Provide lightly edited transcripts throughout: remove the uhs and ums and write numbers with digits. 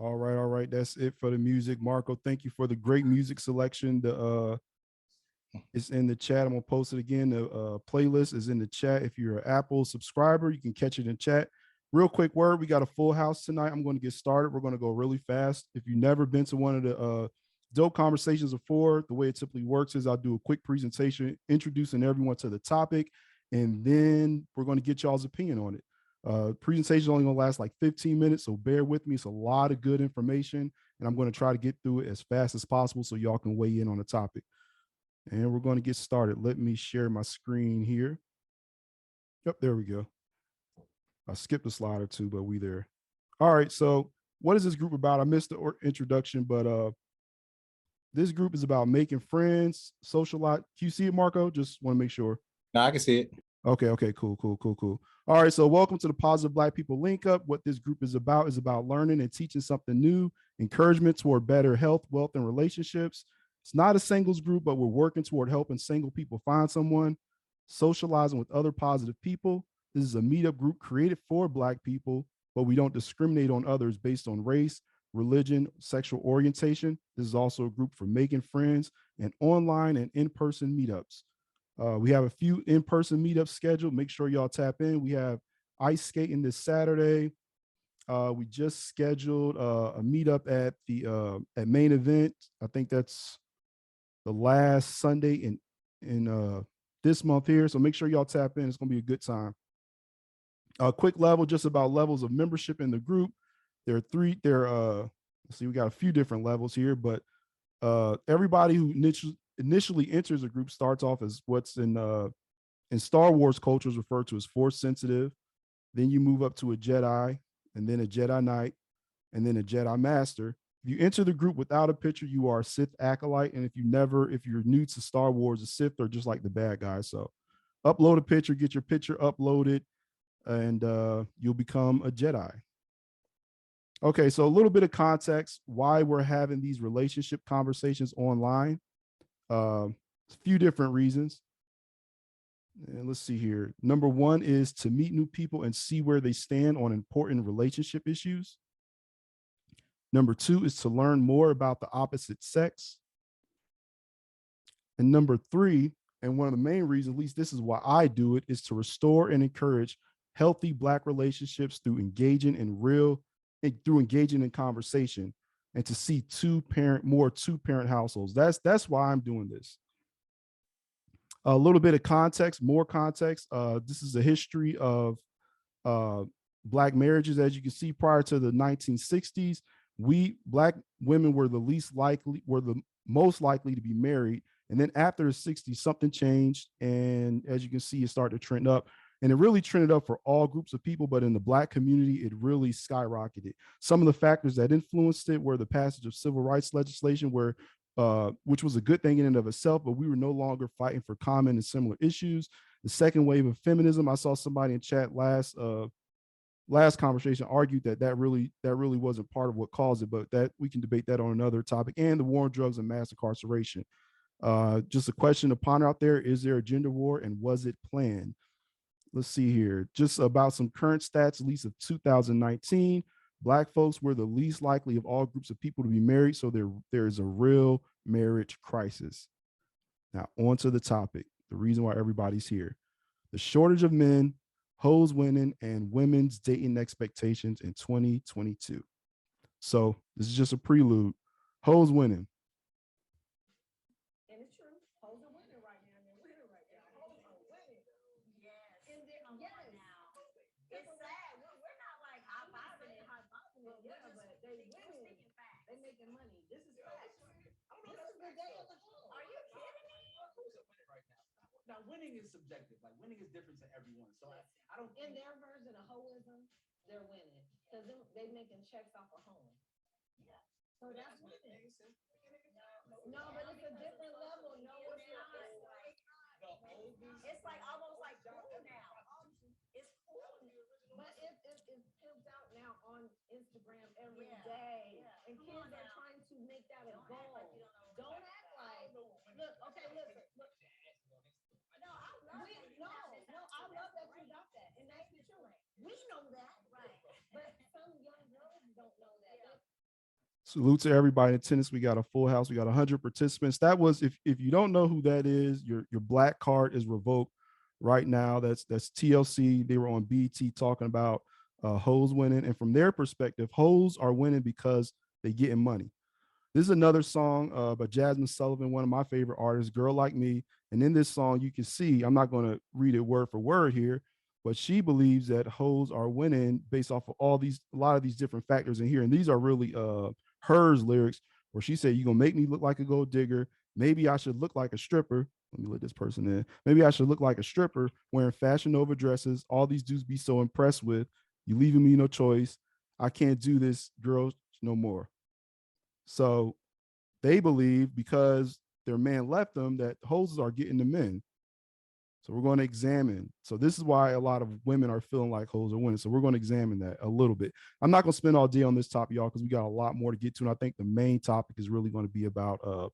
All right. That's it for the music. Marco, thank you for the great music selection. The it's in the chat. I'm gonna post it again. The playlist is in the chat. If you're an Apple subscriber, you can catch it in chat. Real quick word, we got a full house tonight. I'm going to get started. We're going to go really fast. If you've never been to one of the dope conversations before, the way it typically works is I'll do a quick presentation introducing everyone to the topic, and then we're going to get y'all's opinion on it. Presentation is only going to last like 15 minutes, so bear with me. It's a lot of good information, and I'm going to try to get through it as fast as possible so y'all can weigh in on the topic. And we're going to get started. Let me share my screen here. Yep, there we go. I skipped a slide or two, but we there. All right, so what is this group about? I missed the introduction, but this group is about making friends, socialize. Can you see it, Marco? Just want to make sure. No, I can see it. Okay, cool. All right, so welcome to the Positive Black People Link Up. What this group is about learning and teaching something new, encouragement toward better health, wealth, and relationships. It's not a singles group, but we're working toward helping single people find someone, socializing with other positive people. This is a meetup group created for Black people, but we don't discriminate on others based on race, religion, sexual orientation. This is also a group for making friends and online and in-person meetups. We have a few in-person meetups scheduled. Make sure y'all tap in. We have ice skating this Saturday. We just scheduled a meetup at the at Main Event. I think that's the last Sunday in this month here. So make sure y'all tap in. It's gonna be a good time. A quick level, just about levels of membership in the group. There are three. Let's see, we got a few different levels here, but everybody who initially enters a group starts off as what's in Star Wars culture is referred to as Force sensitive. Then you move up to a Jedi, and then a Jedi Knight, and then a Jedi Master. If you enter the group without a picture, you are a Sith acolyte. And if you're new to Star Wars, a Sith are just like the bad guys. So upload a picture, get your picture uploaded, and you'll become a Jedi. Okay, so a little bit of context why we're having these relationship conversations online. A few different reasons. And let's see here. Number one is to meet new people and see where they stand on important relationship issues. Number two is to learn more about the opposite sex. And number three, and one of the main reasons, at least this is why I do it, is to restore and encourage healthy Black relationships through engaging in conversation, and to see more two-parent households. That's why I'm doing this. A little bit of context, more context. This is a history of Black marriages. As you can see, prior to the 1960s, Black women were the most likely to be married. And then after the 60s, something changed. And as you can see, it started to trend up. And it really trended up for all groups of people, but in the Black community, it really skyrocketed. Some of the factors that influenced it were the passage of civil rights legislation, which was a good thing in and of itself, but we were no longer fighting for common and similar issues. The second wave of feminism, I saw somebody in chat last conversation argued that really wasn't part of what caused it, but that we can debate that on another topic. And the war on drugs and mass incarceration. Just a question to ponder out there: is there a gender war, and was it planned? Let's see here. Just about some current stats, at least of 2019. Black folks were the least likely of all groups of people to be married, so there is a real marriage crisis. Now, on to the topic, the reason why everybody's here. The shortage of men, hoes winning, and women's dating expectations in 2022. So this is just a prelude. Hoes winning. And it's true. Hoes are winning right now. They're winning right now. Hoes are winning. Yes. And yes. It's sad. We're not like high-fiving it. Yeah, but they winning. They making money. This is facts. This is the day of the hoe. Are you kidding me? Hoes are winning right now. Now, winning is subjective. Like, winning is different to everyone. So I don't. In their version of hoism, they're winning because they making checks off a home. Yeah. So that's winning. No, but it's a different level. No, it's not. It's like almost like cool now. It's cool. But it pimps out now on Instagram every day. Yeah. And kids are trying to make that a goal. Don't act like, look, okay, listen. Look. No, I love I love that you got that. And that's the truth. We know that. Right. But some young girls don't know that. Salute to everybody in attendance. We got a full house. We got 100 participants. That was, if you don't know who that is, your black card is revoked right now. That's TLC. They were on BT talking about hoes winning, and from their perspective, hoes are winning because they getting money. This is another song by Jasmine Sullivan, one of my favorite artists, Girl Like Me. And in this song, you can see, I'm not going to read it word for word here, but she believes that hoes are winning based off of a lot of these different factors in here. And these are really hers lyrics where she said, "You're going to make me look like a gold digger. Maybe I should look like a stripper." Let me let this person in. "Maybe I should look like a stripper wearing Fashion Nova dresses. All these dudes be so impressed with. You leaving me no choice. I can't do this, girls, no more." So they believe because their man left them that hoses are getting the men. So we're going to examine. So this is why a lot of women are feeling like hoes are winning. So we're going to examine that a little bit. I'm not going to spend all day on this topic, y'all, because we got a lot more to get to. And I think the main topic is really going to be about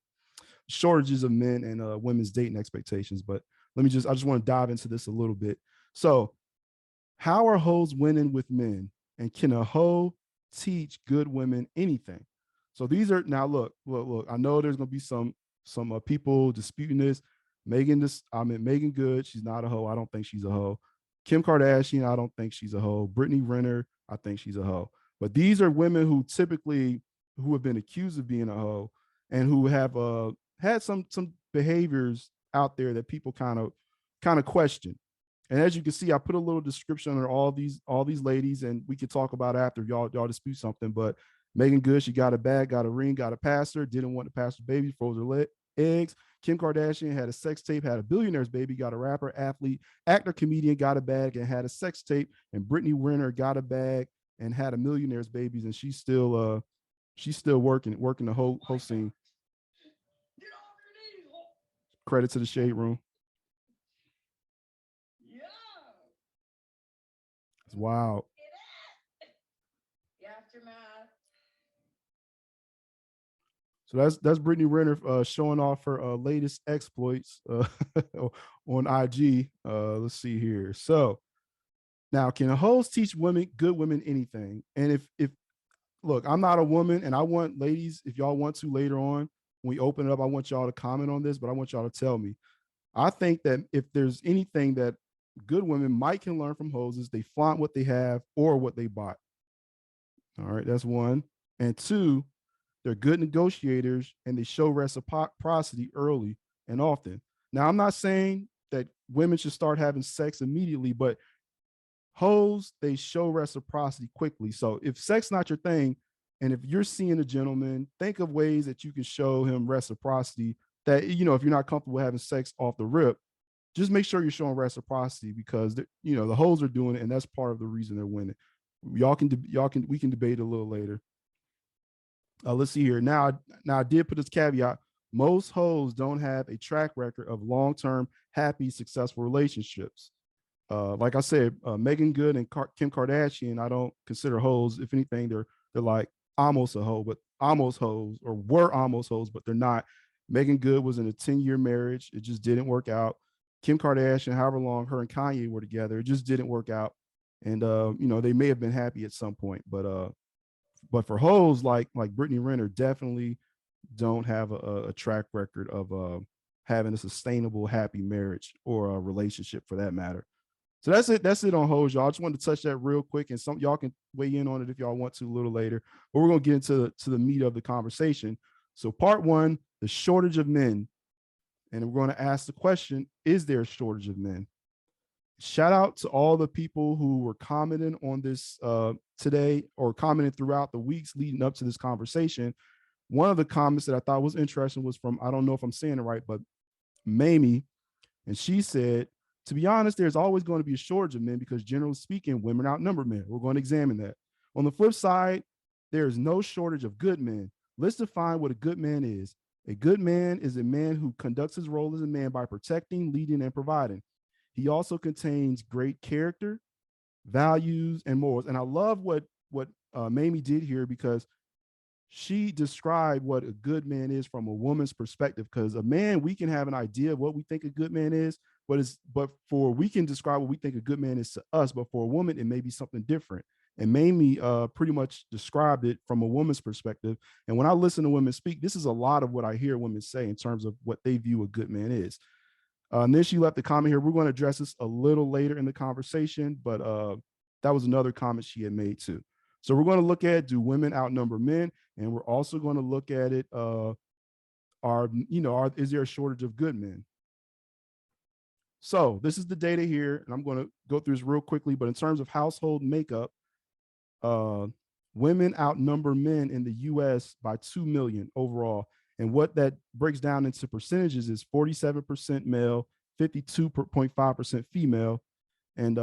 shortages of men and women's dating expectations. But I just want to dive into this a little bit. So how are hoes winning with men? And can a hoe teach good women anything? So these are now look. I know there's gonna be some people disputing this. Megan Good. She's not a hoe. I don't think she's a hoe. Kim Kardashian. I don't think she's a hoe. Brittany Renner. I think she's a hoe. But these are women who have been accused of being a hoe and who have had some behaviors out there that people kind of question. And as you can see, I put a little description under all these ladies, and we could talk about after y'all dispute something. But Megan Good, she got a bag, got a ring, got a pastor, didn't want to pass her baby, froze her eggs. Kim Kardashian had a sex tape, had a billionaire's baby, got a rapper, athlete, actor, comedian, got a bag, and had a sex tape. And Brittany Renner got a bag and had a millionaire's babies, and she's still working the whole scene. Credit to the Shade Room. It's wild. So that's Brittany Renner showing off her latest exploits on IG. Let's see here. So now, can a host teach good women, anything? And if look, I'm not a woman, and I want ladies, if y'all want to later on when we open it up, I want y'all to comment on this, but I want y'all to tell me. I think that if there's anything that good women might can learn from hoses, they flaunt what they have or what they bought. All right, that's one. And two, they're good negotiators and they show reciprocity early and often. Now, I'm not saying that women should start having sex immediately, but hoes, they show reciprocity quickly. So if sex not your thing, and if you're seeing a gentleman, think of ways that you can show him reciprocity that, if you're not comfortable having sex off the rip, just make sure you're showing reciprocity because the hoes are doing it, and that's part of the reason they're winning. We can debate a little later. Let's see here. Now I did put this caveat. Most hoes don't have a track record of long-term, happy, successful relationships. Like I said, Megan Good and Kim Kardashian, I don't consider hoes. If anything, they're like almost a hoe, but almost hoes, or were almost hoes, but they're not. Megan Good was in a 10-year marriage. It just didn't work out. Kim Kardashian, however long her and Kanye were together, it just didn't work out. And they may have been happy at some point, but for hoes like Brittany Renner, definitely don't have a track record of having a sustainable, happy marriage or a relationship for that matter. So that's it. That's it on hoes, y'all. I just wanted to touch that real quick, and some y'all can weigh in on it if y'all want to a little later. But we're gonna get into the meat of the conversation. So part one, the shortage of men, and we're going to ask the question: is there a shortage of men? Shout out to all the people who were commenting on this today, or commenting throughout the weeks leading up to this conversation. One of the comments that I thought was interesting was from, I don't know if I'm saying it right, but Mamie, and she said, to be honest, there's always going to be a shortage of men because generally speaking, women outnumber men. We're going to examine that. On the flip side, there is no shortage of good men. Let's define what a good man is. A good man is a man who conducts his role as a man by protecting, leading, and providing. He also contains great character, values, and morals. And I love what Mamie did here because she described what a good man is from a woman's perspective. Because a man, we can have an idea of what we think a good man is, but we can describe what we think a good man is to us. But for a woman, it may be something different. and Mamie pretty much described it from a woman's perspective. And when I listen to women speak, this is a lot of what I hear women say in terms of what they view a good man is. And then she left a comment here. We're going to address this a little later in the conversation, but that was another comment she had made too. So we're going to look at, do women outnumber men? And we're also going to look at it, is there a shortage of good men? So this is the data here, and I'm going to go through this real quickly. But in terms of household makeup, women outnumber men in the U.S. by 2 million overall. And what that breaks down into percentages is 47% male, 52.5% female. And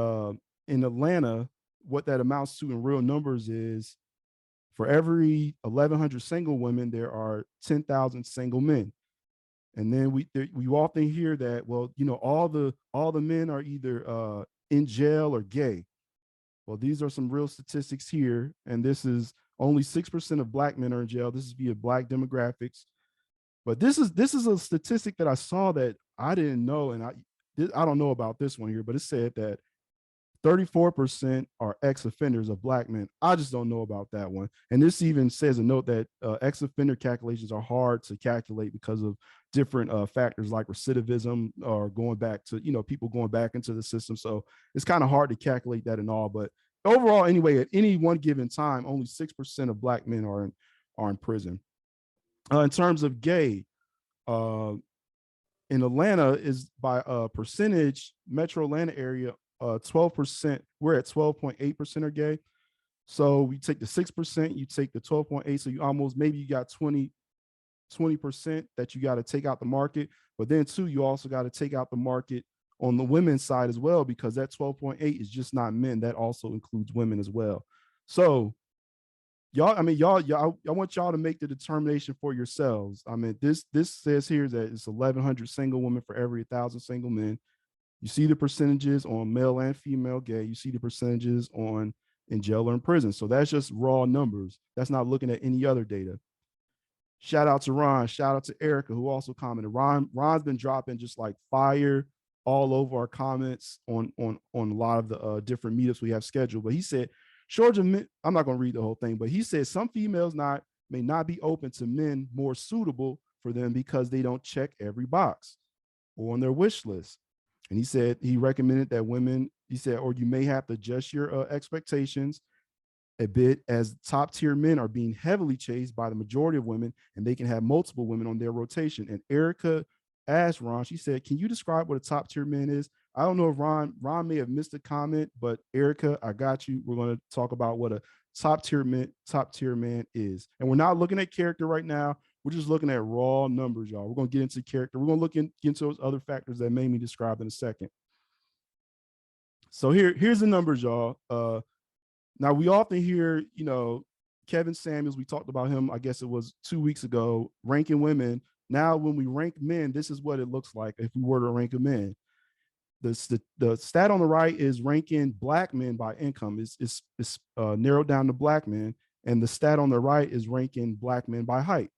in Atlanta, what that amounts to in real numbers is, for every 1,100 single women, there are 10,000 single men. And then we often hear that, well, all the men are either in jail or gay. Well, these are some real statistics here, and this is only 6% of black men are in jail. This is via black demographics. But this is a statistic that I saw that I didn't know, and I don't know about this one here, but it said that 34% are ex-offenders of black men. I just don't know about that one. And this even says a note that ex-offender calculations are hard to calculate because of different factors like recidivism or going back to, people going back into the system. So it's kind of hard to calculate that and all. But overall, anyway, at any one given time, only 6% of black men are in prison. In terms of gay, in Atlanta is by percentage, Metro Atlanta area, 12%. We're at 12.8% are gay. So we take the 6%, you take the 12.8, so you almost, maybe you got 20% that you got to take out the market. But then too, you also got to take out the market on the women's side as well, because that 12.8 is just not men. That also includes women as well. So y'all, I want y'all to make the determination for yourselves. I mean, this says here that it's 1,100 single women for every 1,000 single men. You see the percentages on male and female gay. You see the percentages on in jail or in prison. So that's just raw numbers. That's not looking at any other data. Shout out to Ron. Shout out to Erica, who also commented. Ron's been dropping just like fire all over our comments on a lot of the different meetups we have scheduled. But he said, shortage of men, I'm not going to read the whole thing, but he said some females may not be open to men more suitable for them because they don't check every box or on their wish list. And he said he recommended that women, he said, or you may have to adjust your expectations a bit, as top tier men are being heavily chased by the majority of women, and they can have multiple women on their rotation. And Erica asked Ron, she said, can you describe what a top tier man is? I don't know if Ron may have missed a comment, but Erica, I got you. We're going to talk about what a top tier man is. And we're not looking at character right now. We're just looking at raw numbers, y'all. We're going to get into character. We're going to look into those other factors that Mamie described in a second. So here's the numbers, y'all. Now, we often hear, Kevin Samuels, we talked about him, I guess it was 2 weeks ago, ranking women. Now, when we rank men, this is what it looks like if we were to rank a man. The stat on the right is ranking black men by income. It's narrowed down to black men. And the stat on the right is ranking black men by height.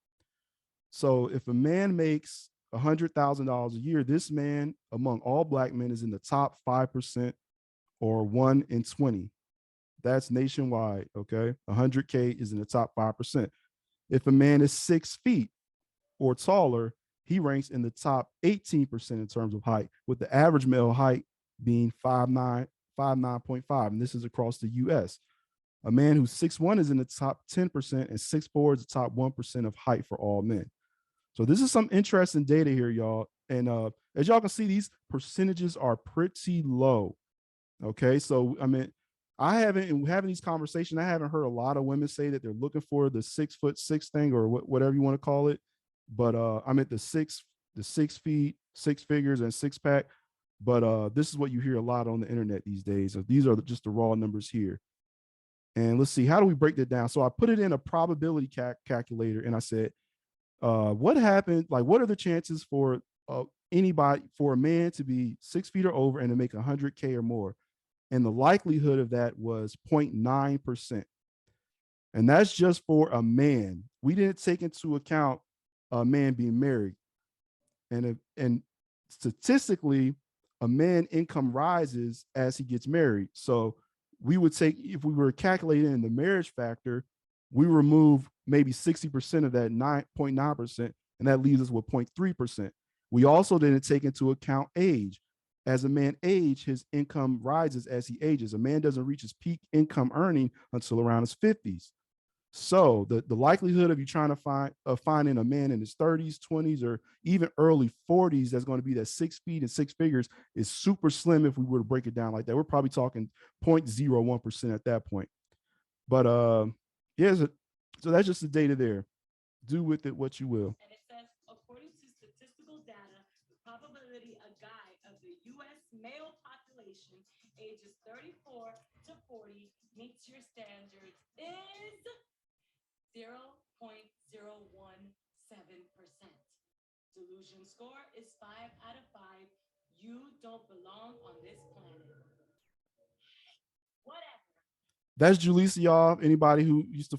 So if a man makes $100,000 a year, this man among all black men is in the top 5% or 1 in 20. That's nationwide, okay? 100K is in the top 5%. If a man is 6 feet or taller, he ranks in the top 18% in terms of height, with the average male height being 5'9", 5'9.5, and this is across the U.S. A man who's 6'1" is in the top 10%, and 6'4" is the top 1% of height for all men. So this is some interesting data here, y'all. And as y'all can see, these percentages are pretty low. Okay, so I mean, having these conversations, I haven't heard a lot of women say that they're looking for the 6'6" thing or whatever you want to call it. But I'm at the 6 feet, 6 figures, and 6-pack. But this is what you hear a lot on the internet these days. So these are just the raw numbers here. And let's see, how do we break that down? So I put it in a probability calculator, and I said, what happened? Like, what are the chances for anybody, for a man to be 6 feet or over and to make 100K or more? And the likelihood of that was 0.9%. And that's just for a man. We didn't take into account a man being married. And statistically, a man income rises as he gets married. So we would take, if we were calculating in the marriage factor, we remove maybe 60% of that 9.9%, and that leaves us with 0.3%. We also didn't take into account age. As a man age, his income rises as he ages. A man doesn't reach his peak income earning until around his 50s. So the likelihood of you trying to finding a man in his 30s, 20s, or even early 40s that's going to be that 6 feet and six figures is super slim if we were to break it down like that. We're probably talking 0.01% at that point. But yeah, so that's just the data there. Do with it what you will. And it says, according to statistical data, the probability a guy of the U.S. male population ages 34 to 40 meets your standards is 0.017%. Delusion score is 5 out of 5. You don't belong on this planet. Whatever. That's Julissa, y'all. Anybody who used to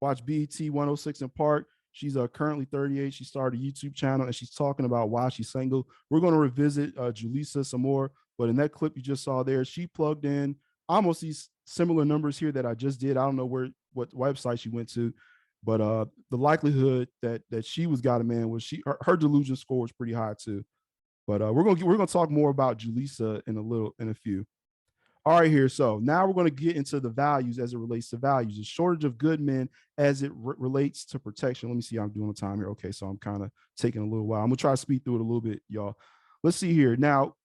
watch BET 106 in Park, she's currently 38. She started a YouTube channel and she's talking about why she's single. We're going to revisit Julissa some more, but in that clip you just saw there, she plugged in almost these similar numbers here that I just did. I don't know what website she went to, but the likelihood that she was got a man was her delusion score was pretty high too. But we're gonna talk more about Julissa in a few. All right, here. So now we're going to get into the values as it relates to values. The shortage of good men as it relates to protection. Let me see how I'm doing on time here. Okay, so I'm kind of taking a little while. I'm going to try to speed through it a little bit, y'all. Let's see here. Now,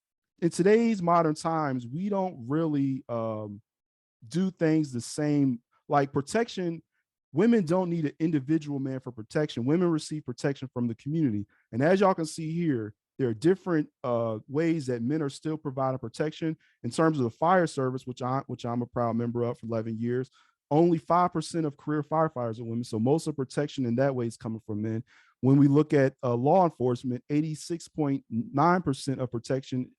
in today's modern times, we don't really do things the same. Like protection, women don't need an individual man for protection. Women receive protection from the community. And as y'all can see here, there are different ways that men are still providing protection. In terms of the fire service, which I'm a proud member of for 11 years, only 5% of career firefighters are women. So most of protection in that way is coming from men. When we look at law enforcement, 86.9% of protection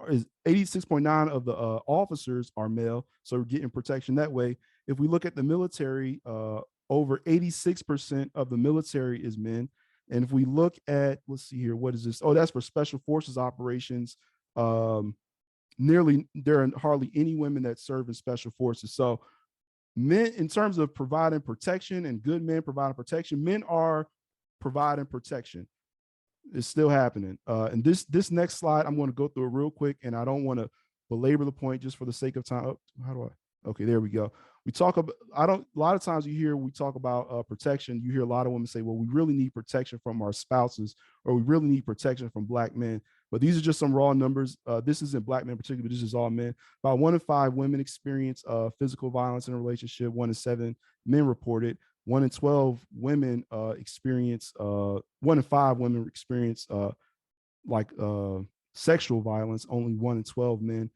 is 86.9 of the officers are male. So we're getting protection that way. If we look at the military, over 86% of the military is men. And if we look at, let's see here, what is this? Oh, that's for special forces operations. There are hardly any women that serve in special forces. So men, in terms of providing protection and good men providing protection, men are providing protection. It's still happening. And this next slide, I'm going to go through it real quick, and I don't want to belabor the point just for the sake of time. Oh, how do I? Okay, there we go. We talk about, a lot of times we talk about protection. You hear a lot of women say, well, we really need protection from our spouses, or we really need protection from Black men. But these are just some raw numbers. This isn't Black men in particular, but this is all men. About 1 in 5 women experience physical violence in a relationship. 1 in 7 men reported. 1 in 12 women experience, 1 in 5 women experience sexual violence. Only 1 in 12 men.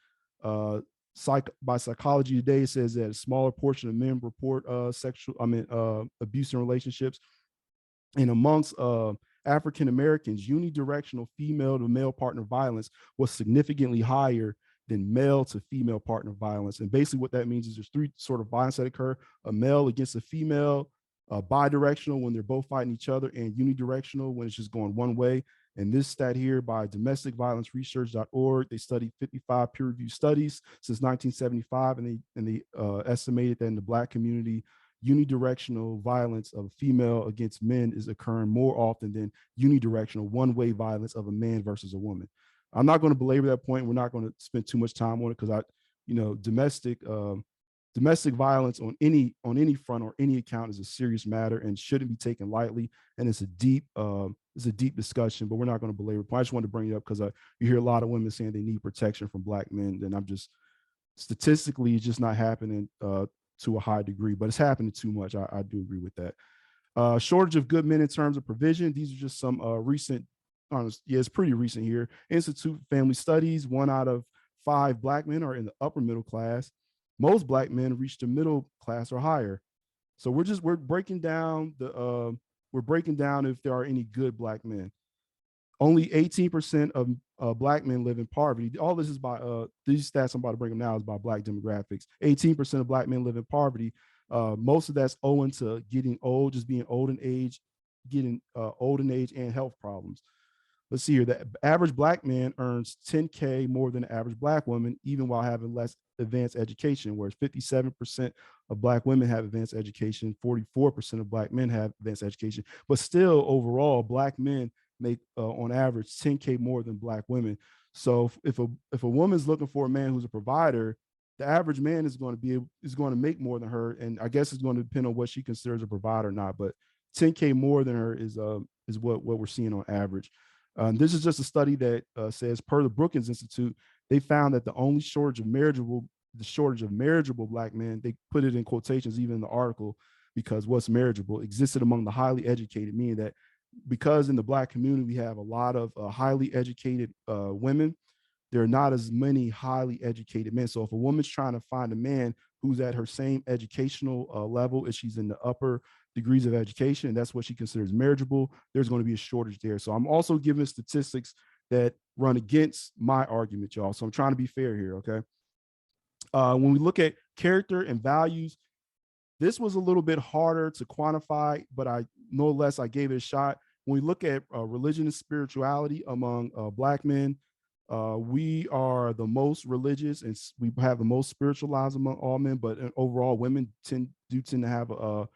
By Psychology Today, it says that a smaller portion of men report abuse in relationships. And amongst African Americans, unidirectional female to male partner violence was significantly higher than male to female partner violence. And basically what that means is there's 3 sort of violence that occur: a male against a female, bidirectional when they're both fighting each other, and unidirectional when it's just going one way. And this stat here by domesticviolenceresearch.org, they studied 55 peer-reviewed studies since 1975, and they estimated that in the Black community, unidirectional violence of a female against men is occurring more often than unidirectional one-way violence of a man versus a woman. I'm not going to belabor that point. We're not going to spend too much time on it because domestic violence on any front or any account is a serious matter and shouldn't be taken lightly. And it's a deep discussion, but we're not going to belabor it. I just wanted to bring it up because you hear a lot of women saying they need protection from Black men. And I'm just, statistically, it's just not happening to a high degree, but it's happening too much. I do agree with that. Shortage of good men in terms of provision. These are just some recent, it's pretty recent here. Institute for Family Studies, 1 out of 5 Black men are in the upper middle class. Most Black men reach the middle class or higher. So we're breaking down if there are any good Black men. Only 18% of Black men live in poverty. All this is by these stats I'm about to bring them now is by Black demographics. 18% of Black men live in poverty. Most of that's owing to getting old, just being old in age, and health problems. Let's see here. The average black man earns 10K more than the average black woman, even while having less advanced education, whereas 57% of black women have advanced education, 44% of black men have advanced education. But still, overall, black men make on average 10K more than black women. So if a woman's looking for a man who's a provider, the average man is going to make more than her, and I guess it's going to depend on what she considers a provider or not. But 10K more than her is what we're seeing on average. This is just a study that says, per the Brookings Institute, they found that the shortage of marriageable black men, they put it in quotations even in the article, because what's marriageable existed among the highly educated, meaning that because in the black community we have a lot of highly educated women, there are not as many highly educated men. So if a woman's trying to find a man who's at her same educational level, if she's in the upper degrees of education, and that's what she considers marriageable, there's going to be a shortage there. So I'm also giving statistics that run against my argument, y'all. So I'm trying to be fair here, okay? When we look at character and values, this was a little bit harder to quantify, but I no less I gave it a shot. When we look at religion and spirituality among black men, we are the most religious and we have the most spiritualized among all men, but overall women tend to have a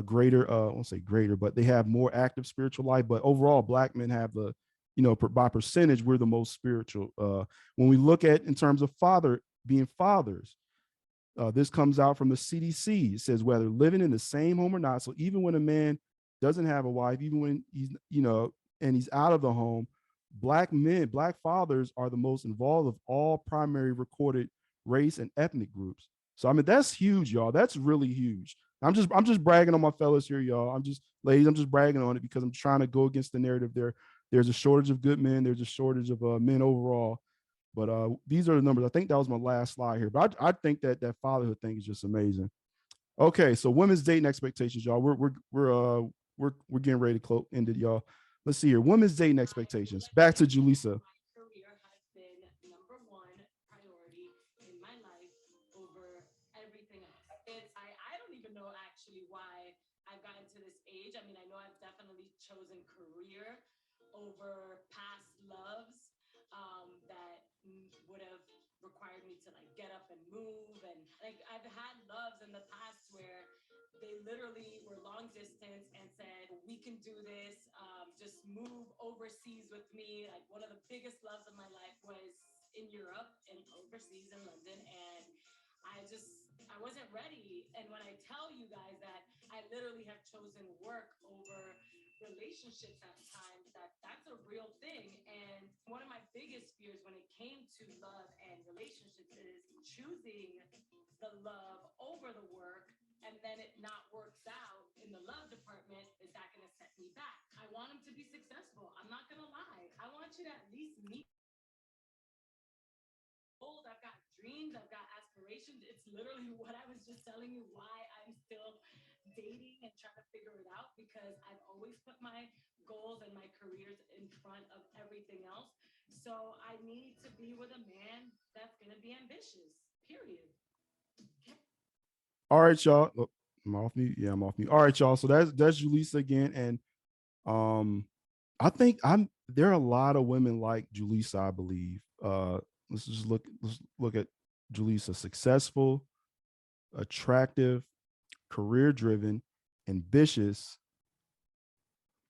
greater, I won't say greater, but they have more active spiritual life. But overall, black men have the, by percentage, we're the most spiritual. When we look at in terms of being fathers, this comes out from the CDC. It says whether living in the same home or not. So even when a man doesn't have a wife, even when he's, and he's out of the home, black fathers are the most involved of all primary recorded race and ethnic groups. So I mean, that's huge, y'all. That's really huge. I'm just bragging on my fellas here, y'all. I'm just bragging on it because I'm trying to go against the narrative there. There's a shortage of good men. There's a shortage of men overall. But these are the numbers. I think that was my last slide here. But I think that fatherhood thing is just amazing. Okay, so women's dating expectations, y'all. We're getting ready to end it, y'all. Let's see here. Women's dating expectations. Back to Julissa. My career has been number one priority in my life over everything else. I don't even know actually why I've gotten to this age. I mean, I know I've definitely chosen career over past loves that would have required me to like get up and move. And like I've had loves in the past where they literally were long distance and said, we can do this. Just move overseas with me. Like one of the biggest loves of my life was in Europe and overseas in London. And I wasn't ready. And when I tell you guys that I literally have chosen work over relationships at times, that's a real thing. And one of my biggest fears when it came to love and relationships is choosing the love over the work, and then it not works out in the love department. Is that going to set me back? I want him to be successful. I'm not going to lie. I want you to at least meet goals. I've got dreams. I've got aspirations. It's literally what I was just telling you why I'm still dating and trying to figure it out, because I've always put my goals and my careers in front of everything else. So I need to be with a man that's going to be ambitious, period. All right, y'all. Oh, I'm off mute. Yeah, I'm off mute. All right, y'all. So that's Julissa again. And I think there are a lot of women like Julissa, I believe. Let's look at Julissa. Successful, attractive, career driven, ambitious,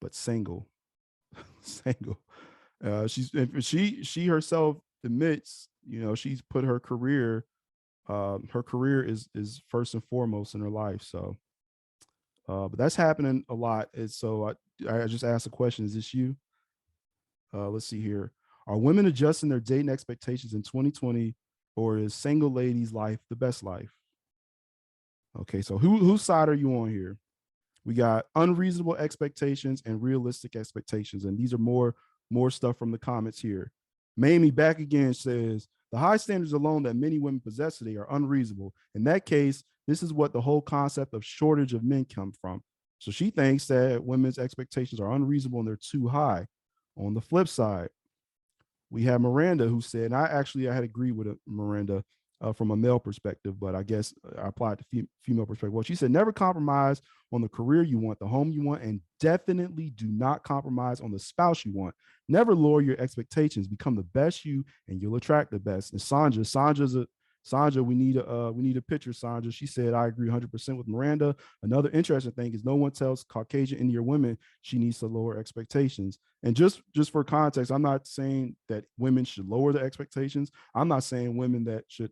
but single. Single. She herself admits, she's put her career is first and foremost in her life. So but that's happening a lot. And so I just asked the question, is this you? Let's see here. Are women adjusting their dating expectations in 2020, or is single ladies' life the best life? Okay, so whose side are you on here? We got unreasonable expectations and realistic expectations. And these are more stuff from the comments here. Mamie back again says, the high standards alone that many women possess today are unreasonable. In that case, this is what the whole concept of shortage of men come from. So she thinks that women's expectations are unreasonable and they're too high. On the flip side, we have Miranda who said, and I had agreed with Miranda, from a male perspective, but I guess I applied to female perspective. Well, she said, never compromise on the career you want, the home you want, and definitely do not compromise on the spouse you want. Never lower your expectations. Become the best you, and you'll attract the best. And Sandra, we need a picture, Sandra. She said, I agree 100% with Miranda. Another interesting thing is no one tells Caucasian Indian women she needs to lower expectations. And just for context, I'm not saying that women should lower their expectations. I'm not saying women that should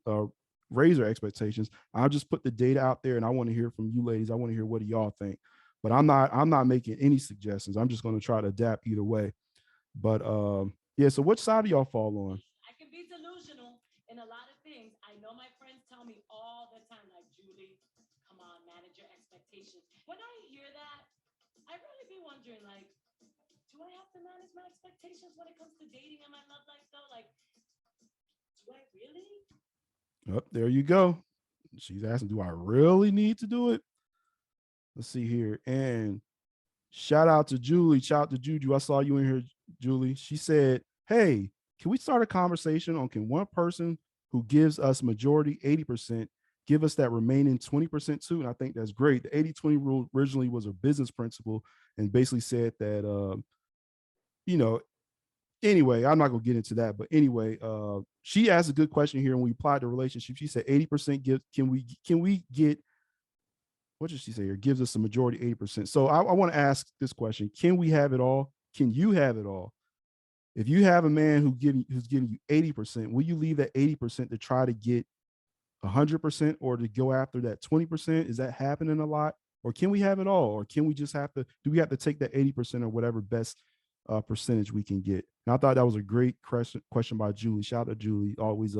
raise their expectations. I'll just put the data out there, and I want to hear from you ladies. I want to hear what do y'all think. But I'm not making any suggestions. I'm just going to try to adapt either way. But yeah, so which side do y'all fall on? I can be delusional in a lot of things. I know my friends tell me all the time, like, Julie, come on, manage your expectations. When I hear that, I really be wondering, like, do I have to manage my expectations when it comes to dating and my love life, though? Like, do I really? Oh, there you go. She's asking, do I really need to do it? Let's see here. And shout out to Julie. Shout out to Juju. I saw you in here, Julie. She said, hey, can we start a conversation on can one person who gives us majority 80% give us that remaining 20% too? And I think that's great. The 80-20 rule originally was a business principle and basically said that, anyway, I'm not going to get into that. But anyway, she asked a good question here. And we applied the relationship. She said 80% give, can we get, what did she say here? Gives us a majority 80%. So I want to ask this question. Can we have it all? Can you have it all? If you have a man who's giving you 80%, will you leave that 80% to try to get 100% or to go after that 20%? Is that happening a lot? Or can we have it all? Or can we just do we have to take that 80% or whatever best percentage we can get? And I thought that was a great question by Julie. Shout out to Julie, always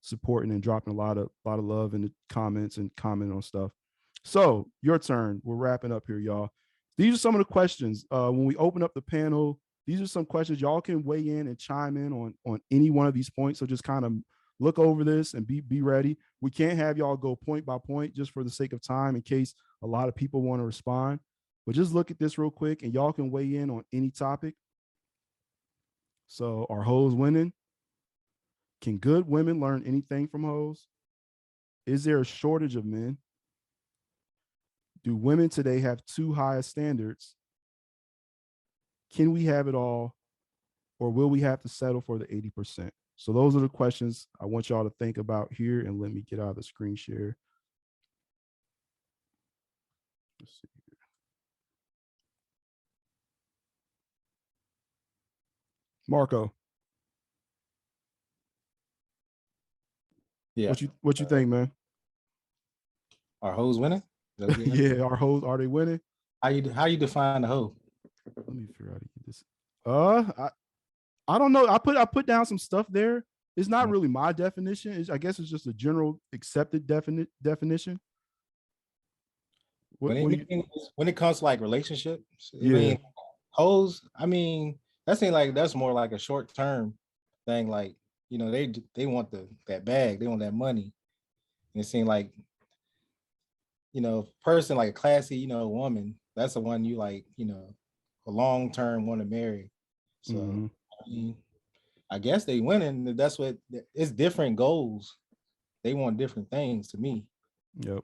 supporting and dropping a lot of love in the comments and commenting on stuff. So your turn. We're wrapping up here, y'all. These are some of the questions. When we open up the panel, these are some questions. Y'all can weigh in and chime in on any one of these points. So just kind of look over this and be ready. We can't have y'all go point by point just for the sake of time in case a lot of people want to respond. But just look at this real quick and y'all can weigh in on any topic. So are hoes winning? Can good women learn anything from hoes? Is there a shortage of men? Do women today have too high standards? Can we have it all? Or will we have to settle for the 80%? So those are the questions I want y'all to think about here. And let me get out of the screen share. Let's see here. Marco. Yeah. What you think, man? Are hoes winning? Yeah, our hoes, are they winning? How you define the hoe? Let me figure out how to get this. I don't know. I put down some stuff there. It's not really my definition. I guess it's just a general accepted definition. When it comes to like relationships, yeah. I mean, hoes, I mean, that's more like a short term thing. Like, they want that bag, they want that money. And it seems like, person like a classy, woman, that's the one you like, a long term want to marry. So I mean, I guess they winning. That's what it's different goals. They want different things to me. Yep.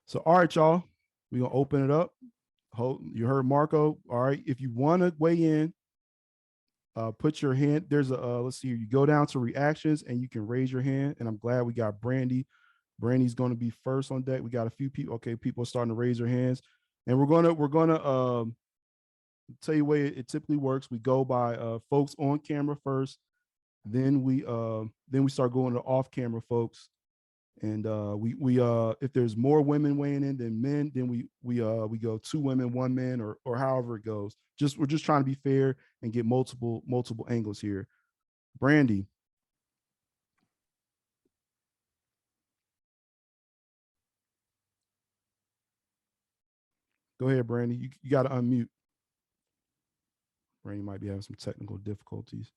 So all right, y'all. We're gonna open it up. You heard Marco. All right. If you want to weigh in, put your hand. There's let's see here. You go down to reactions and you can raise your hand. And I'm glad we got Brandy. Brandy's going to be first on deck. We got a few people. Okay, people are starting to raise their hands. And we're gonna tell you the way it typically works. We go by folks on camera first, then we start going to off camera folks, and we if there's more women weighing in than men, then we go 2 women, 1 man, or however it goes. We're just trying to be fair and get multiple angles here. Brandy. Go ahead, Brandy. You got to unmute. Brandy might be having some technical difficulties.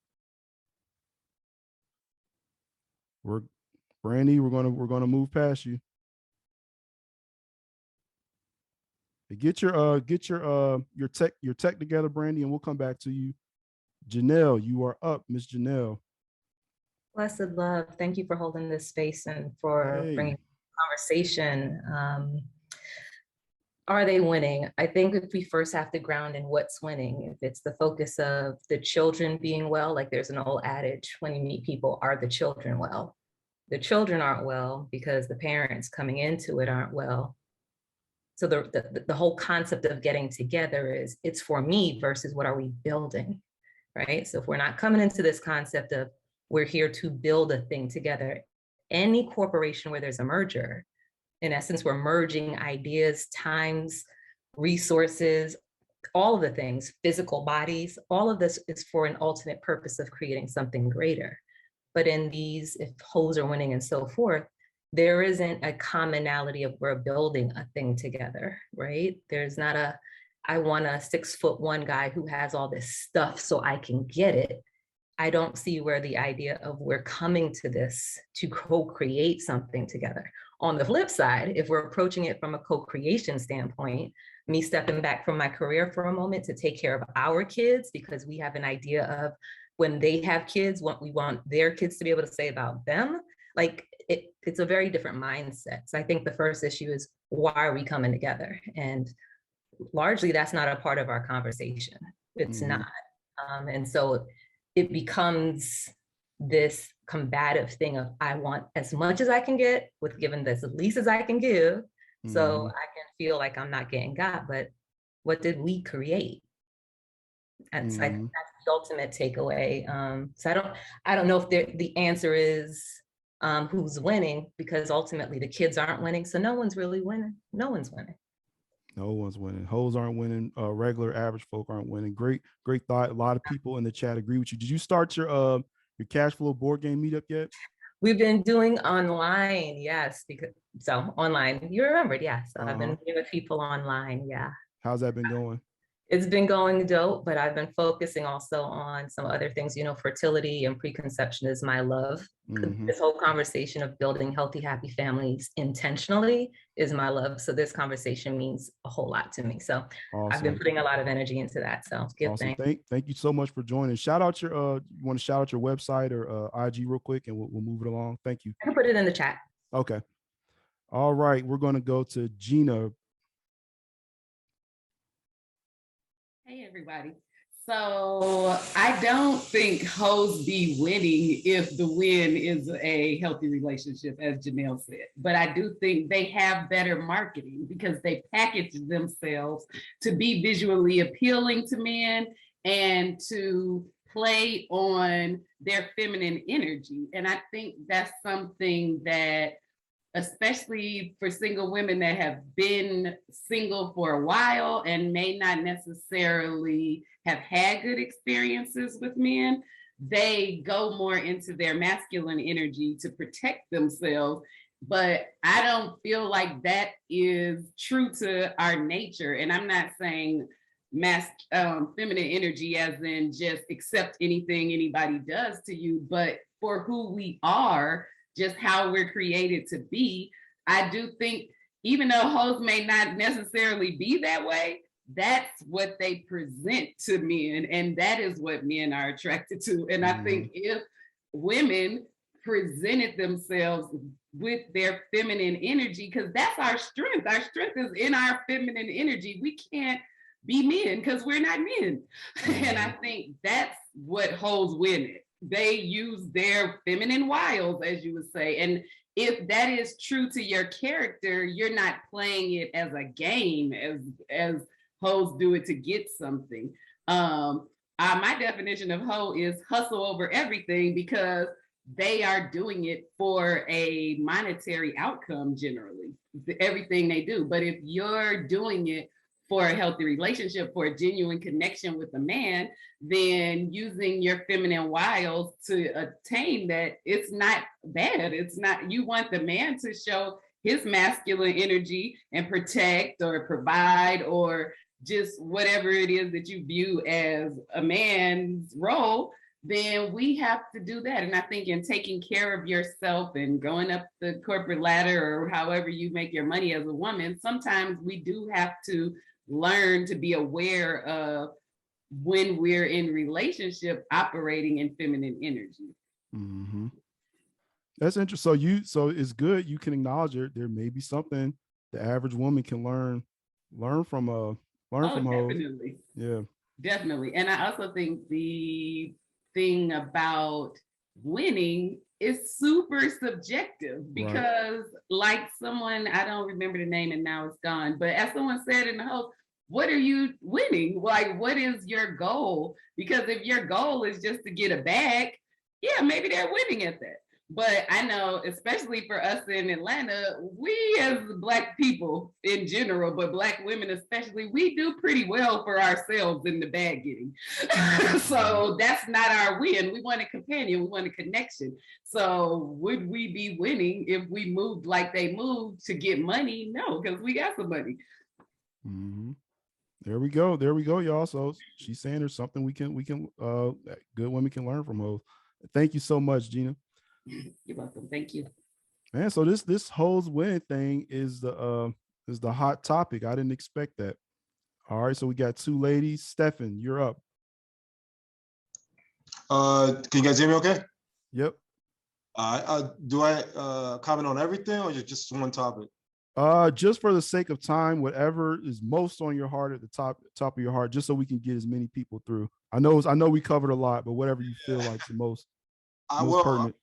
Brandy, we're gonna move past you. Get your tech together, Brandy, and we'll come back to you. Janelle, you are up, Miss Janelle. Blessed love. Thank you for holding this space and for bringing conversation. Are they winning? I think if we first have to ground in what's winning, if it's the focus of the children being well, like there's an old adage when you meet people, are the children well? The children aren't well because the parents coming into it aren't well. So the whole concept of getting together is it's for me versus what are we building, right? So if we're not coming into this concept of we're here to build a thing together, any corporation where there's a merger, in essence, we're merging ideas, times, resources, all of the things, physical bodies, all of this is for an ultimate purpose of creating something greater. But in these, if hoes are winning and so forth, there isn't a commonality of we're building a thing together, right? There's not a, I want a 6'1" guy who has all this stuff so I can get it. I don't see where the idea of we're coming to this to co-create something together. On the flip side, if we're approaching it from a co-creation standpoint, me stepping back from my career for a moment to take care of our kids, because we have an idea of when they have kids, what we want their kids to be able to say about them, like it's a very different mindset. So I think the first issue is, why are we coming together? And largely that's not a part of our conversation. It's not. And so it becomes this combative thing of, I want as much as I can get with given this least as I can give, so I can feel like I'm not getting got. But what did we create? And so I think that's the ultimate takeaway. So I don't know if the answer is who's winning, because ultimately the kids aren't winning, so no one's really winning. No one's winning. No one's winning. Hoes aren't winning. Regular average folk aren't winning. Great thought. A lot of people in the chat agree with you. Did you start your cash flow board game meetup yet? We've been doing online, yes, because so online. You remembered, yeah. So I've been meeting with people online, yeah. How's that been going? It's been going dope, but I've been focusing also on some other things. You know, fertility and preconception is my love. This whole conversation of building healthy, happy families intentionally is my love. So this conversation means a whole lot to me. So awesome. I've been putting a lot of energy into that. So good awesome. thing. Thank you so much for joining. Shout out your you want to shout out your website or IG real quick, and we'll move it along. Thank you. I can put it in the chat. Okay. All right. We're going to go to Gina. Hey, everybody. So I don't think hoes be winning if the win is a healthy relationship, as Janelle said. But I do think they have better marketing because they package themselves to be visually appealing to men and to play on their feminine energy. And I think that's something that, especially for single women that have been single for a while and may not necessarily have had good experiences with men, they go more into their masculine energy to protect themselves. But I don't feel like that is true to our nature. And I'm not saying feminine energy as in just accept anything anybody does to you, but for who we are, just how we're created to be. I do think, even though hoes may not necessarily be that way, that's what they present to men, and that is what men are attracted to. And I think if women presented themselves with their feminine energy, because that's our strength is in our feminine energy. We can't be men because we're not men. And I think that's what hoes win it. They use their feminine wiles, as you would say. And if that is true to your character, you're not playing it as a game, as hoes do it to get something. My definition of hoe is hustle over everything, because they are doing it for a monetary outcome generally, everything they do. But if you're doing it for a healthy relationship, for a genuine connection with a man, then using your feminine wiles to attain that, it's not bad. It's not, you want the man to show his masculine energy and protect or provide or just whatever it is that you view as a man's role, then we have to do that. And I think in taking care of yourself and going up the corporate ladder or however you make your money as a woman, sometimes we do have to learn to be aware of when we're in relationship operating in feminine energy. That's interesting. So it's good you can acknowledge there may be something the average woman can learn from hoes. Definitely. Yeah. Definitely. And I also think the thing about winning is super subjective because, like someone, I don't remember the name and now it's gone, but as someone said in the host, what are you winning? Like, what is your goal? Because if your goal is just to get a bag, yeah, maybe they're winning at that. But I know, especially for us in Atlanta, we as Black people in general, but Black women especially, we do pretty well for ourselves in the bag getting. So that's not our win. We want a companion, we want a connection. So would we be winning if we moved like they moved to get money? No, because we got some money. Mm-hmm. There we go, y'all. So she's saying there's something we can good women can learn from hoes. Thank you so much, Gina. You're welcome. Thank you. Man, so this hoes win thing is the hot topic. I didn't expect that. All right, so we got two ladies. Stefan, you're up. Can you guys hear me okay? Yep. Do I comment on everything or just one topic? Just for the sake of time, whatever is most on your heart at the top of your heart, just so we can get as many people through. I know we covered a lot, but whatever you feel like the most pertinent.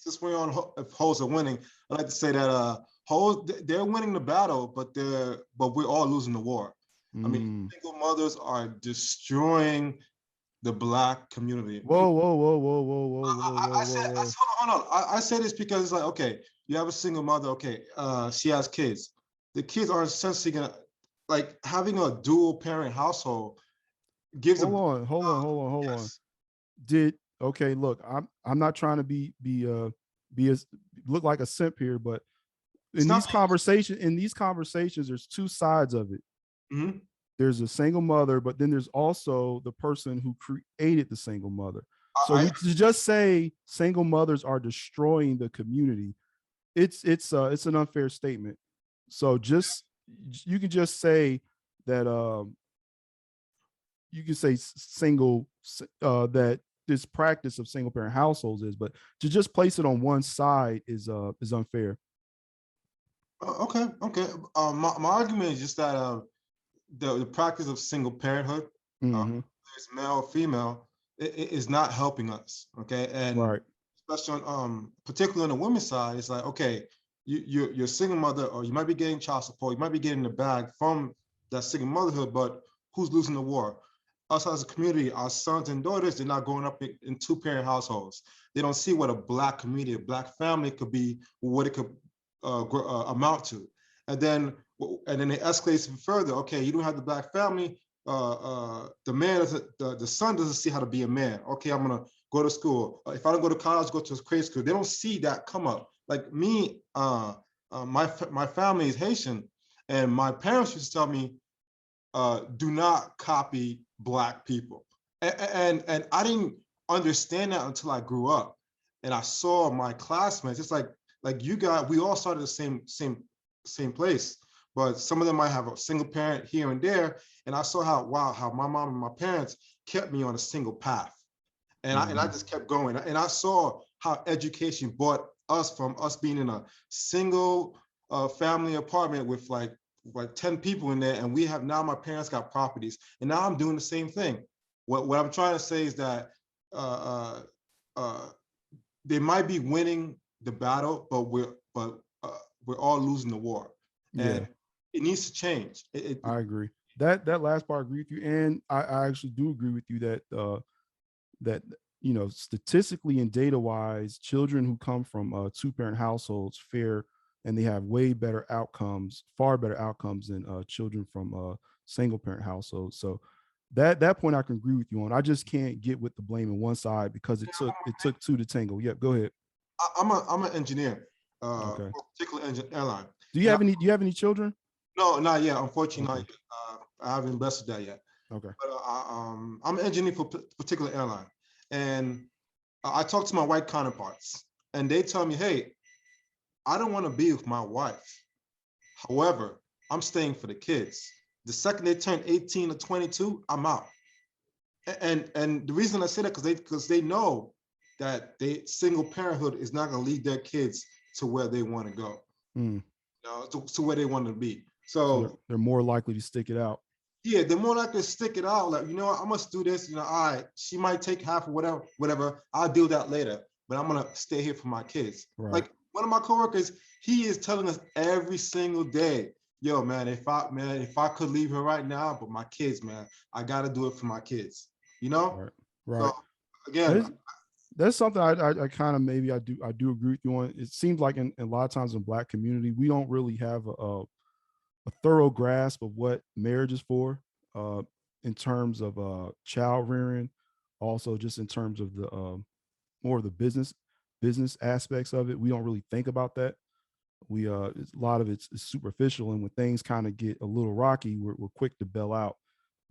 Since we're on if hoes are winning, I'd like to say that hoes, they're winning the battle, but we're all losing the war. I mean, single mothers are destroying the Black community. Whoa. I said, hold on. I say this because it's like, okay, you have a single mother, okay, she has kids. The kids are essentially gonna, like, having a dual parent household gives hold on. Okay, look, I'm not trying to be look like a simp here, but in these conversations, there's two sides of it. Mm-hmm. There's a single mother, but then there's also the person who created the single mother. So to just say single mothers are destroying the community, it's an unfair statement. So you can just say that you can say that this practice of single parent households is, but to just place it on one side is unfair. Okay. My argument is just that the practice of single parenthood, there's male or female, is not helping us. Okay, and especially on particularly on the women's side, it's like, okay, you're a single mother, or you might be getting child support, you might be getting the bag from that single motherhood, but who's losing the war? Us as a community, our sons and daughters, they're not growing up in two-parent households. They don't see what a Black community, a Black family could be, what it could amount to. And then it escalates even further. Okay, you don't have the Black family. The man, the son doesn't see how to be a man. Okay, I'm gonna go to school. If I don't go to college, go to a grade school. They don't see that come up. Like me, my family is Haitian, and my parents used to tell me, do not copy Black people. And I didn't understand that until I grew up. And I saw my classmates, it's like you guys, we all started the same place, but some of them might have a single parent here and there. And I saw how my mom and my parents kept me on a single path. And I just kept going. And I saw how education brought us from us being in a single family apartment with like 10 people in there, and we have now, my parents got properties, and now I'm doing the same thing. What I'm trying to say is that they might be winning the battle, but we're all losing the war, and it needs to change. I agree. That last part, I agree with you, and I actually do agree with you that statistically and data wise, children who come from two-parent households fare, and they have way better outcomes, far better outcomes than children from single parent households. So that point I can agree with you on. I just can't get with the blame on one side because it took two to tango. Yeah, go ahead. I'm an engineer, okay. Particular airline. Do you have any children? No, not yet. Unfortunately, not yet. I haven't invested that yet. Okay. But I'm an engineer for a particular airline, and I talk to my white counterparts, and they tell me, hey, I don't want to be with my wife. However, I'm staying for the kids. The second they turn 18 or 22, I'm out. And the reason I say that because they know that single parenthood is not going to lead their kids to where they want to go, to where they want to be. So they're more likely to stick it out. Yeah, they're more likely to stick it out. Like, I must do this. All right, she might take half or whatever. I'll do that later, but I'm gonna stay here for my kids. Right. Like one of my coworkers, he is telling us every single day, yo, man, if I could leave her right now, but my kids, man, I gotta do it for my kids. Right. So again, that's something I kind of maybe I do agree with you on. It seems like in a lot of times in Black community, we don't really have a thorough grasp of what marriage is for, in terms of child rearing, also just in terms of the more of the business aspects of it. We don't really think about that. We a lot of it's superficial, and when things kind of get a little rocky, we're quick to bail out.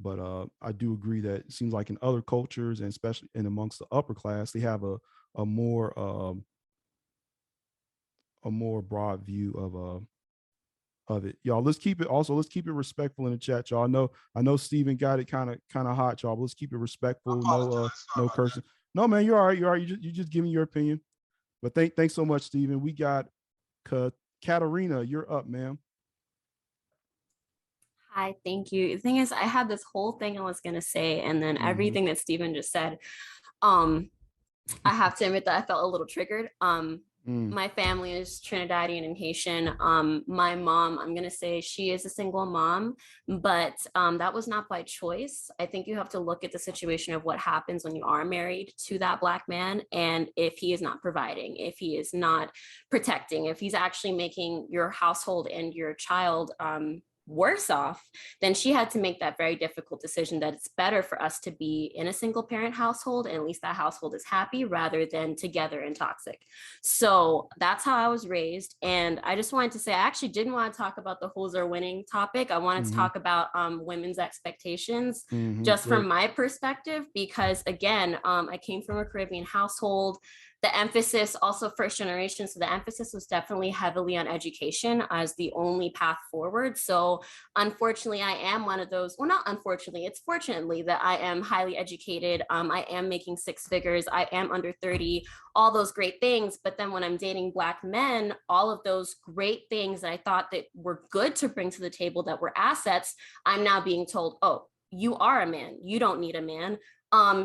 But I do agree that it seems like in other cultures, and especially in amongst the upper class, they have a more broad view of it. Y'all, let's keep it respectful in the chat, y'all. I know Steven got it kind of hot, y'all, but let's keep it respectful. No cursing. No, man, you're all right. You just giving your opinion. But thanks so much, Steven. We got Katarina, you're up, ma'am. Hi, thank you. The thing is, I had this whole thing I was gonna say, and then everything that Steven just said, I have to admit that I felt a little triggered. My family is Trinidadian and Haitian. My mom, I'm gonna say she is a single mom, but that was not by choice. I think you have to look at the situation of what happens when you are married to that Black man, and if he is not providing, if he is not protecting, if he's actually making your household and your child worse off, then she had to make that very difficult decision that it's better for us to be in a single parent household, and at least that household is happy, rather than together and toxic. So that's how I was raised. And I just wanted to say, I actually didn't want to talk about the hoes are winning topic. I wanted to talk about women's expectations, just from my perspective, because again, I came from a Caribbean household. The emphasis, also first generation, so the emphasis was definitely heavily on education as the only path forward. So unfortunately, I am one of those, well, not unfortunately, it's fortunately that I am highly educated. I am making six figures. I am under 30, all those great things. But then when I'm dating Black men, all of those great things that I thought that were good to bring to the table, that were assets, I'm now being told, oh, you are a man. You don't need a man.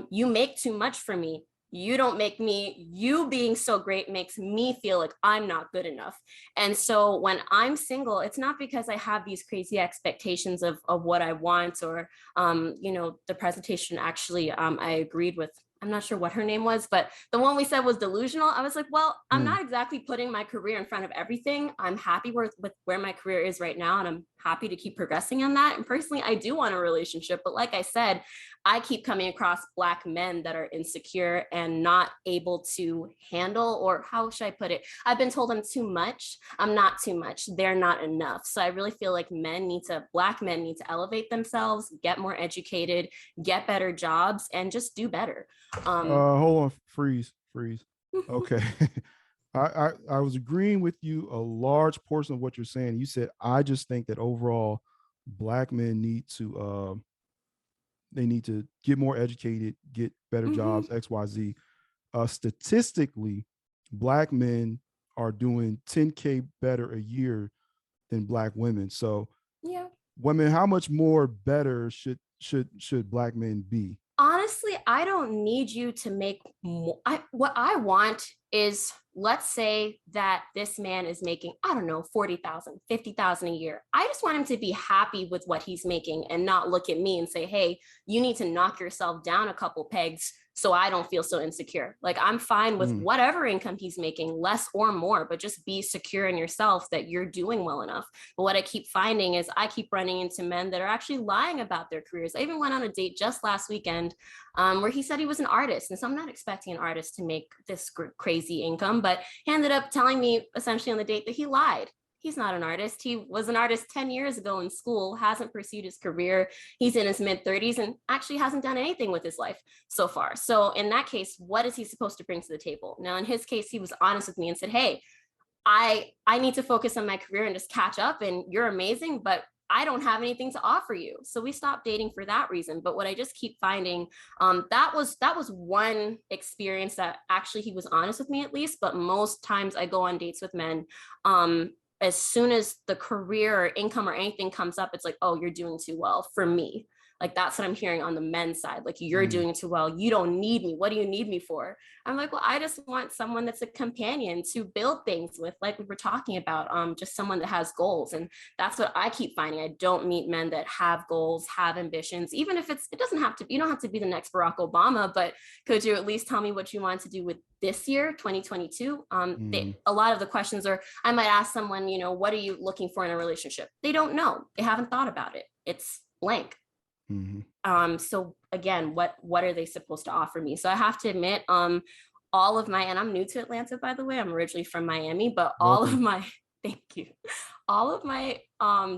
You make too much for me. You don't make me, you being so great makes me feel like I'm not good enough. And so when I'm single, it's not because I have these crazy expectations of what I want, or, the presentation actually, I agreed with, I'm not sure what her name was, but the one we said was delusional. I was like, well, I'm not exactly putting my career in front of everything. I'm happy with where my career is right now, and I'm happy to keep progressing on that. And personally, I do want a relationship, but like I said, I keep coming across Black men that are insecure and not able to handle, or how should I put it? I've been told I'm too much. I'm not too much. They're not enough. So I really feel like Black men need to elevate themselves, get more educated, get better jobs, and just do better. Hold on, freeze. Okay. I was agreeing with you a large portion of what you're saying. You said, I just think that overall Black men need to they need to get more educated, get better jobs, XYZ. Statistically, Black men are doing 10K better a year than Black women. So yeah, women, how much more better should Black men be? Honestly, I don't need you to make more. What I want is, let's say that this man is making, I don't know, 40,000, 50,000 a year. I just want him to be happy with what he's making and not look at me and say, hey, you need to knock yourself down a couple pegs so I don't feel so insecure. Like, I'm fine with whatever income he's making, less or more, but just be secure in yourself that you're doing well enough. But what I keep finding is I keep running into men that are actually lying about their careers. I even went on a date just last weekend where he said he was an artist. And so I'm not expecting an artist to make this crazy income, but he ended up telling me essentially on the date that he lied. He's not an artist. He was an artist 10 years ago in school, hasn't pursued his career. He's in his mid 30s and actually hasn't done anything with his life so far. So in that case, what is he supposed to bring to the table? Now, in his case, he was honest with me and said, hey, I need to focus on my career and just catch up, and you're amazing, but I don't have anything to offer you. So we stopped dating for that reason. But what I just keep finding, that was one experience that actually he was honest with me, at least. But most times I go on dates with men, as soon as the career or income or anything comes up, it's like, oh, you're doing too well for me. Like, that's what I'm hearing on the men's side. Like, you're doing too well. You don't need me. What do you need me for? I'm like, well, I just want someone that's a companion to build things with, like we were talking about, just someone that has goals. And that's what I keep finding. I don't meet men that have goals, have ambitions, even if it doesn't have to, you don't have to be the next Barack Obama, but could you at least tell me what you want to do with this year, 2022? A lot of the questions are, I might ask someone, you know, what are you looking for in a relationship? They don't know. They haven't thought about it. It's blank. So again, what are they supposed to offer me? So I have to admit, all of my, and I'm new to Atlanta, by the way, I'm originally from Miami, but all of my, thank you. All of my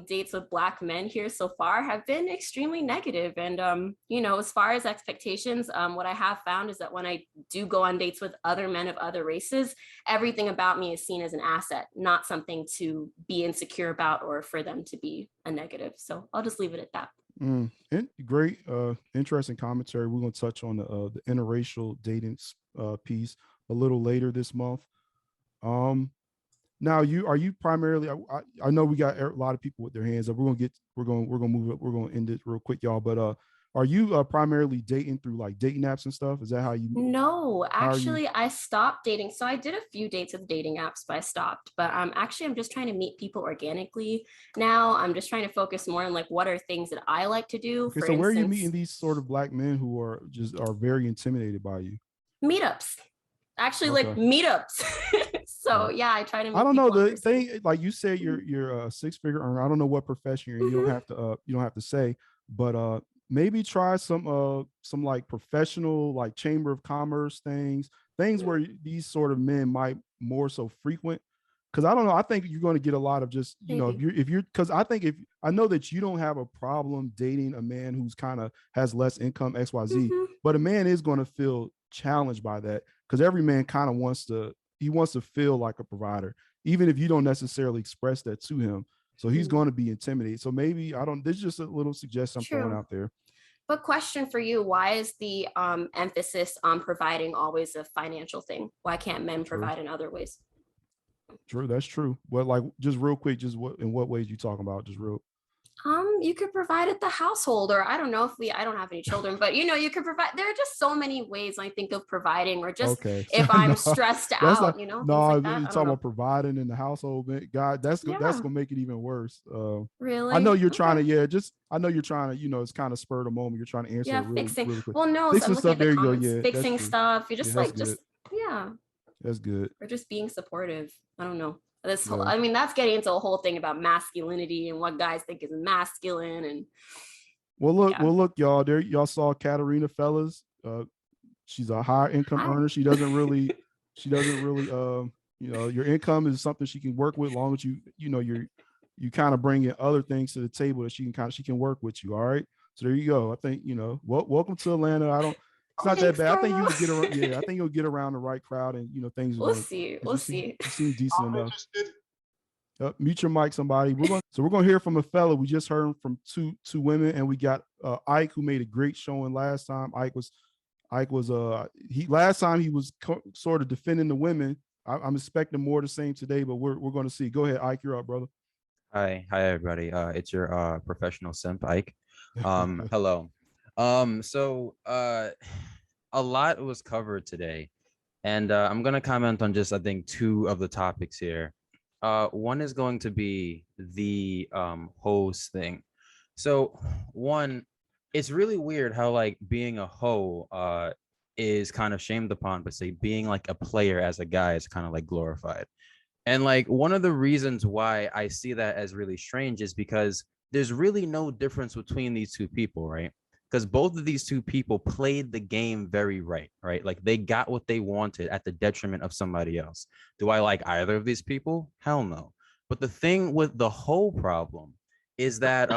dates with Black men here so far have been extremely negative. And, you know, as far as expectations, what I have found is that when I do go on dates with other men of other races, everything about me is seen as an asset, not something to be insecure about or for them to be a negative. So I'll just leave it at that. And great, interesting commentary. We're going to touch on the interracial dating piece a little later this month. Now, are you primarily? I know we got a lot of people with their hands up. We're gonna move it. We're gonna end it real quick, y'all. But are you primarily dating through like dating apps and stuff? Is that how you? No, actually, I stopped dating. So I did a few dates with dating apps, but I stopped. But actually, I'm just trying to meet people organically now. I'm just trying to focus more on like what are things that I like to do. Okay, so where are you meeting these sort of Black men who are very intimidated by you? Meetups. Actually, like meetups. So yeah, I try to meet I don't know the thing, like you said, you're a six-figure earner. I don't know what profession you're in. You don't have to say, but maybe try some like professional, like chamber of commerce things where these sort of men might more so frequent. Because I don't know, I think you're going to get a lot of just, you know, if you're because I think I know that you don't have a problem dating a man who's kind of has less income, XYZ, but a man is going to feel challenged by that, because every man kind of wants to feel like a provider, even if you don't necessarily express that to him. So he's going to be intimidated. So maybe this is just a little suggestion I'm throwing out there. But question for you, why is the emphasis on providing always a financial thing? Why can't men provide in other ways? True, that's true. But like, just real quick, just in what ways you talking about? Just real. You could provide at the household, or I don't know I don't have any children, but you know, you could provide. There are just so many ways I think of providing, or just if I'm stressed out, you know. No, like you're talking about providing in the household. God, that's gonna make it even worse. Really? I know you're trying to, I know you're trying to, you know, it's kind of spur of the moment. You're trying to answer it fixing. really quick. Well, no, fixing so stuff. There you go. Yeah, fixing stuff. You're just that's good. Or just being supportive. I don't know. I mean, that's getting into a whole thing about masculinity and what guys think is masculine. And well, look, y'all. There, y'all saw Katarina, fellas. She's a higher income earner. She doesn't really, you know, your income is something she can work with, as long as you kind of bring in other things to the table that she can work with you. All right. So there you go. I think, you know, welcome to Atlanta. It's not that bad. I think you get around. Yeah, I think you'll get around the right crowd, and you know things. We'll see. You seem decent enough. Mute your mic, somebody. We're gonna hear from a fella. We just heard from two women, and we got Ike, who made a great showing last time. Ike was last time he was sort of defending the women. I'm expecting more the same today, but we're going to see. Go ahead, Ike. You're up, brother. Hi everybody. It's your professional simp, Ike. Hello. So a lot was covered today, and I'm going to comment on just, I think, two of the topics here. One is going to be the hoes thing. So one, it's really weird how like being a hoe is kind of shamed upon, but say being like a player as a guy is kind of like glorified. And like one of the reasons why I see that as really strange is because there's really no difference between these two people, right? Because both of these two people played the game very right? Like they got what they wanted at the detriment of somebody else. Do I like either of these people? Hell no. But the thing with the whole problem is that,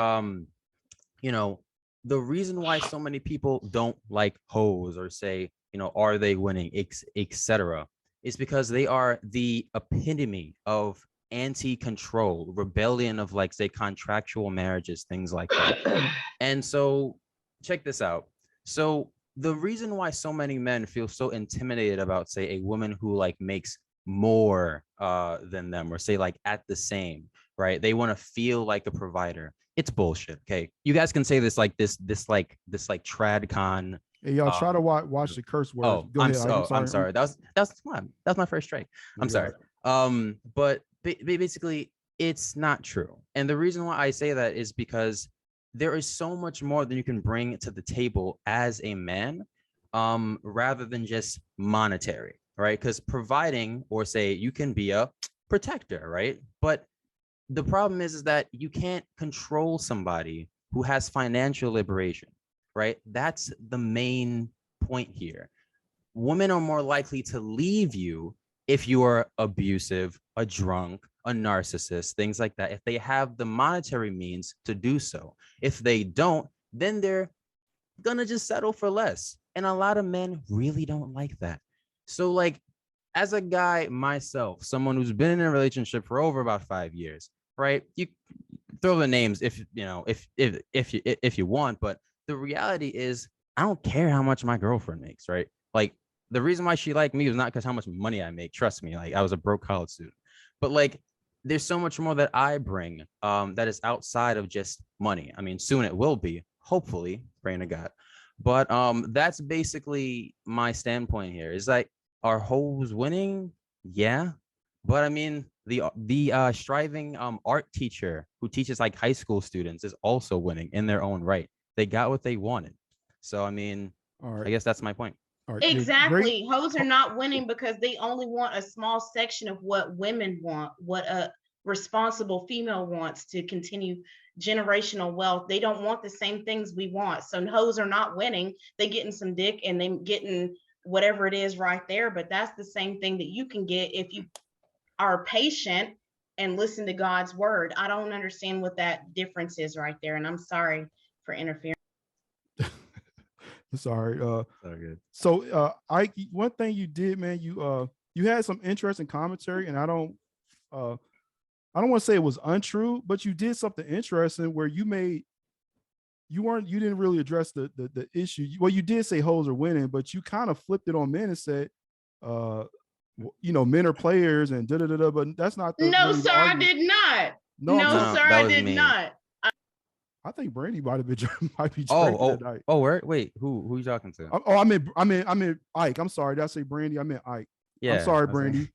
you know, the reason why so many people don't like hoes or say, you know, are they winning, etc., is because they are the epitome of anti-control, rebellion of like, say, contractual marriages, things like that. And so check this out. So the reason why so many men feel so intimidated about, say, a woman who like makes more than them, or say like at the same, right? They want to feel like a provider. It's bullshit. Okay. You guys can say this like this trad con. Hey, y'all try to watch the curse words. Oh, Go ahead. I'm sorry. That's my first strike. I'm sorry. But basically it's not true. And the reason why I say that is because there is so much more than you can bring to the table as a man, rather than just monetary, right? Because providing, or say you can be a protector, right? But the problem is that you can't control somebody who has financial liberation, right? That's the main point here. Women are more likely to leave you if you are abusive, a drunk, a narcissist, things like that, if they have the monetary means to do so. If they don't, then they're gonna just settle for less. And a lot of men really don't like that. So like, as a guy myself, someone who's been in a relationship for over about 5 years, right? You throw the names if you know, if you want, but the reality is I don't care how much my girlfriend makes, right? Like, the reason why she liked me was not because how much money I make. Trust me, like I was a broke college student, but like there's so much more that I bring that is outside of just money. I mean, soon it will be, hopefully, praying to God. But that's basically my standpoint here. Is like, are hoes winning? Yeah, but I mean, the striving art teacher who teaches like high school students is also winning in their own right. They got what they wanted. So I mean, All right. I guess that's my point. All right. Exactly. Hoes are not winning because they only want a small section of what women want, what a responsible female wants to continue generational wealth. They don't want the same things we want. So hoes are not winning. They getting some dick and they getting whatever it is right there. But that's the same thing that you can get if you are patient and listen to God's word. I don't understand what that difference is right there. And I'm sorry for interfering. Sorry. Good. So I one thing you did, man, you had some interesting commentary, and I don't want to say it was untrue, but you did something interesting where you didn't really address the issue. Well, you did say hoes are winning, but you kind of flipped it on men and said, men are players and da da da. But that's not the No, really sir, I did not. No, sir, I did not. I think Brandy might be drinking tonight. Wait, who are you talking to? I meant Ike. I'm sorry. Did I say Brandy? I meant Ike. Yeah, I'm sorry, Brandy.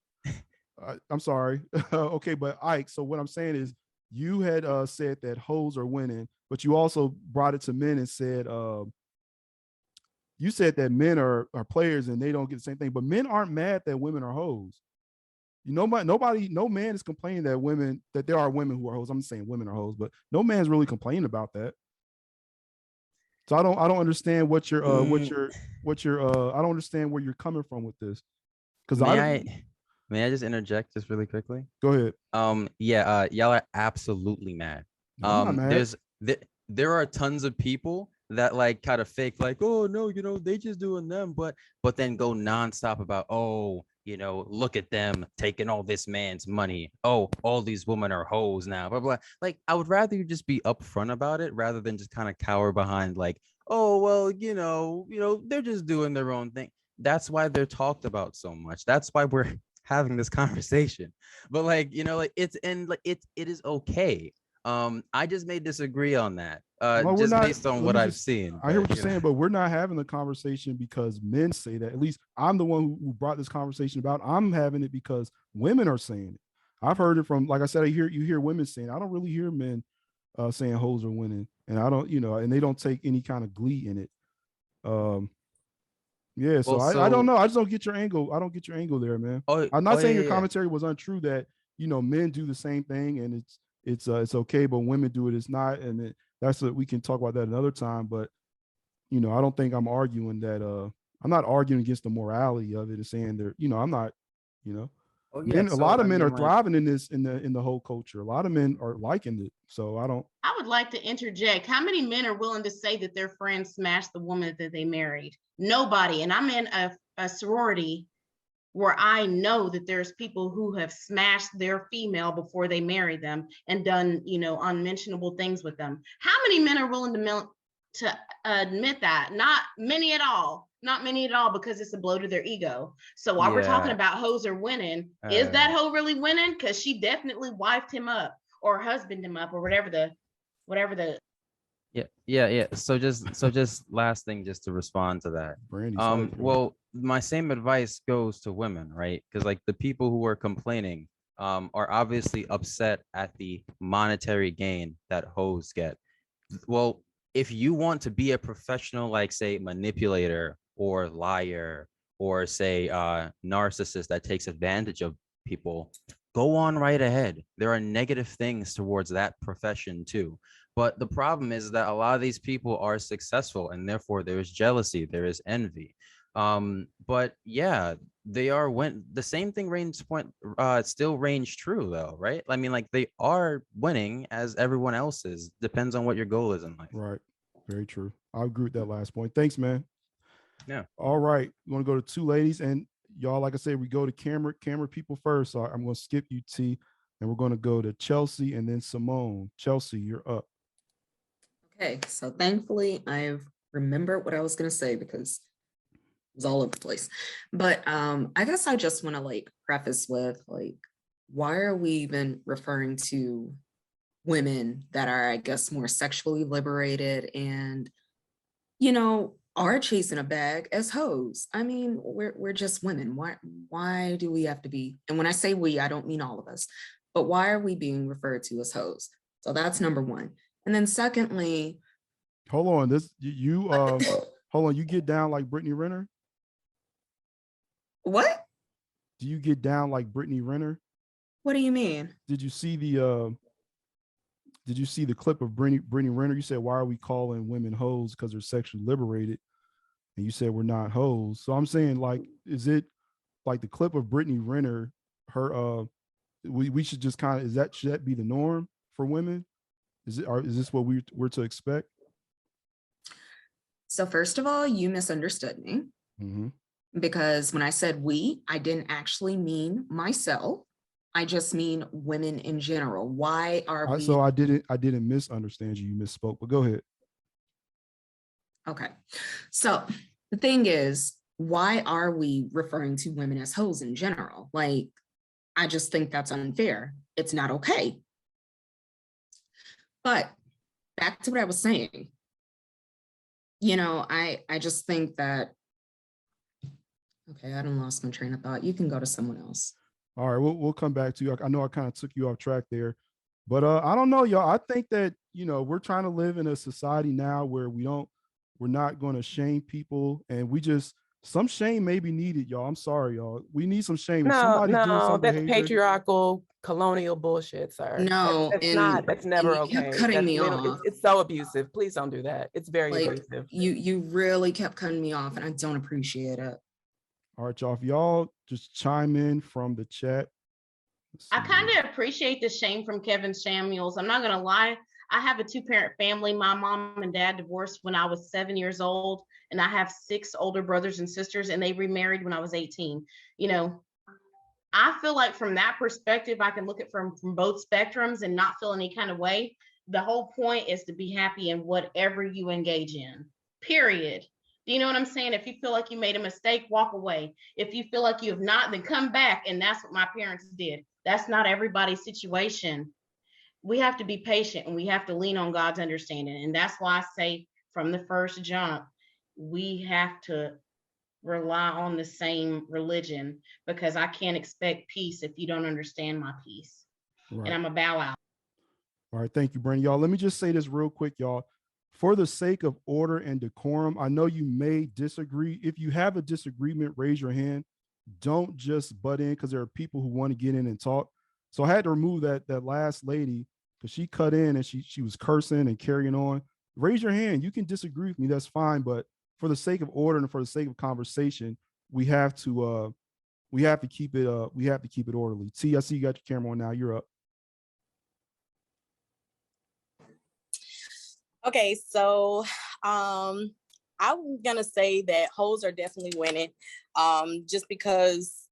I'm sorry. Okay, but Ike. So what I'm saying is, you had said that hoes are winning, but you also brought it to men and said, you said that men are players and they don't get the same thing. But men aren't mad that women are hoes. No man is complaining that there are women who are hoes. I'm just saying women are hoes, but no man's really complaining about that. So I don't understand what your I don't understand where you're coming from with this. Because may I just interject just really quickly? Go ahead. Y'all are absolutely mad. I'm not mad. There are tons of people that like kind of fake, like, oh no, they just doing them, but then go nonstop about, oh, look at them taking all this man's money. Oh, all these women are hoes now, blah, blah. Like, I would rather you just be upfront about it rather than just kind of cower behind like, oh, well, they're just doing their own thing. That's why they're talked about so much. That's why we're having this conversation. But like, it is okay. I just may disagree on that. Just based on what I've seen. I hear what you're saying, but we're not having the conversation because men say that. At least I'm the one who brought this conversation about. I'm having it because women are saying it. I've heard it from, like I said, you hear women saying it. I don't really hear men saying hoes are winning, and I don't, and they don't take any kind of glee in it. I don't know. I just don't get your angle. I don't get your angle there, man. I'm not saying your commentary was untrue that men do the same thing and it's okay, but women do it, it's not, and that's what we can talk about that another time. But I don't think I'm arguing that. I'm not arguing against the morality of it and saying they're. I'm not. Men, a lot of men are thriving in this in the whole culture. A lot of men are liking it. So I don't. I would like to interject. How many men are willing to say that their friends smashed the woman that they married? Nobody. And I'm in a sorority where I know that there's people who have smashed their female before they marry them and done, unmentionable things with them. How many men are willing to admit that? Not many at all. Not many at all, because it's a blow to their ego. So while we're talking about hoes are winning, is that hoe really winning? Because she definitely wifed him up or husband him up or whatever the Yeah. So just last thing, just to respond to that. Well, my same advice goes to women, right? Because like the people who are complaining are obviously upset at the monetary gain that hoes get. Well, if you want to be a professional, like say manipulator or liar or say narcissist that takes advantage of people, go on right ahead. There are negative things towards that profession too. But the problem is that a lot of these people are successful, and therefore there is jealousy, there is envy. But yeah, they are when the same thing still reigns true though, right? I mean, like they are winning as everyone else is. Depends on what your goal is in life. Right. Very true. I agree with that last point. Thanks, man. Yeah. All right. We want to go to two ladies, and y'all, like I said, we go to camera people first. So I'm going to skip you, T, and we're going to go to Chelsea and then Simone. Chelsea, you're up. Okay, so thankfully I've remembered what I was going to say because it was all over the place. But I guess I just want to like preface with like, why are we even referring to women that are, I guess, more sexually liberated and, are chasing a bag as hoes? I mean, we're just women. Why do we have to be? And when I say we, I don't mean all of us, but why are we being referred to as hoes? So that's number one. And then secondly, hold on, hold on, you get down like Brittany Renner? What? Do you get down like Brittany Renner? What do you mean? Did you see the clip of Brittany Renner? You said, why are we calling women hoes because they're sexually liberated? And you said we're not hoes. So I'm saying, like, is it like the clip of Brittany Renner, her we should just kind of, should that be the norm for women? Is this what we're to expect? So first of all, you misunderstood me. Mm-hmm. Because when I said we, I didn't actually mean myself. I just mean women in general. Why are we? So I didn't misunderstand you. You misspoke, but go ahead. Okay. So the thing is, why are we referring to women as hoes in general? Like, I just think that's unfair. It's not okay. But back to what I was saying, I just think that, okay, I done lost my train of thought. You can go to someone else. All right, we'll come back to you. I know I kind of took you off track there, but I don't know, y'all. I think that, we're trying to live in a society now where we're not going to shame people, and some shame may be needed, y'all. I'm sorry, y'all. We need some shame. No, that's patriarchal, colonial bullshit, sir. No, that's never okay. You kept cutting me off. It's so abusive. Please don't do that. It's very abusive. You really kept cutting me off, and I don't appreciate it. All right, y'all. If y'all just chime in from the chat. I kind of appreciate the shame from Kevin Samuels. I'm not going to lie. I have a 2-parent family. My mom and dad divorced when I was 7 years old, and I have 6 older brothers and sisters, and they remarried when I was 18. I feel like from that perspective, I can look at from both spectrums and not feel any kind of way. The whole point is to be happy in whatever you engage in, period. Do you know what I'm saying? If you feel like you made a mistake, walk away. If you feel like you have not, then come back. And that's what my parents did. That's not everybody's situation. We have to be patient, and we have to lean on God's understanding. And that's why I say from the first jump, we have to rely on the same religion, because I can't expect peace if you don't understand my peace. Right. And I'm a bow out. All right. Thank you, Brandon. Y'all, let me just say this real quick, y'all. For the sake of order and decorum, I know you may disagree. If you have a disagreement, raise your hand. Don't just butt in, because there are people who want to get in and talk. So I had to remove that last lady because she cut in and she was cursing and carrying on. Raise your hand. You can disagree with me. That's fine. But for the sake of order and for the sake of conversation, we have to keep it orderly. T, I see you got your camera on now. You're up. Okay, so I'm gonna say that hoes are definitely winning, just because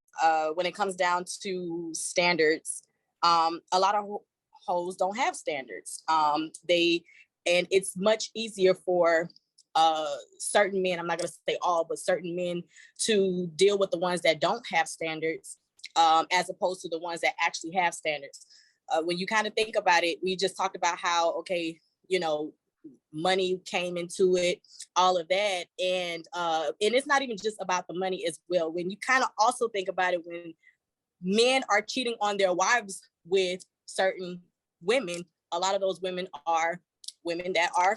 when it comes down to standards, a lot of hoes don't have standards. And it's much easier for certain men, I'm not going to say all, but certain men to deal with the ones that don't have standards as opposed to the ones that actually have standards. When you kind of think about it, we just talked about how, okay, you know, money came into it, all of that. And it's not even just about the money as well. When you kind of also think about it, when men are cheating on their wives with certain women, a lot of those women are women that are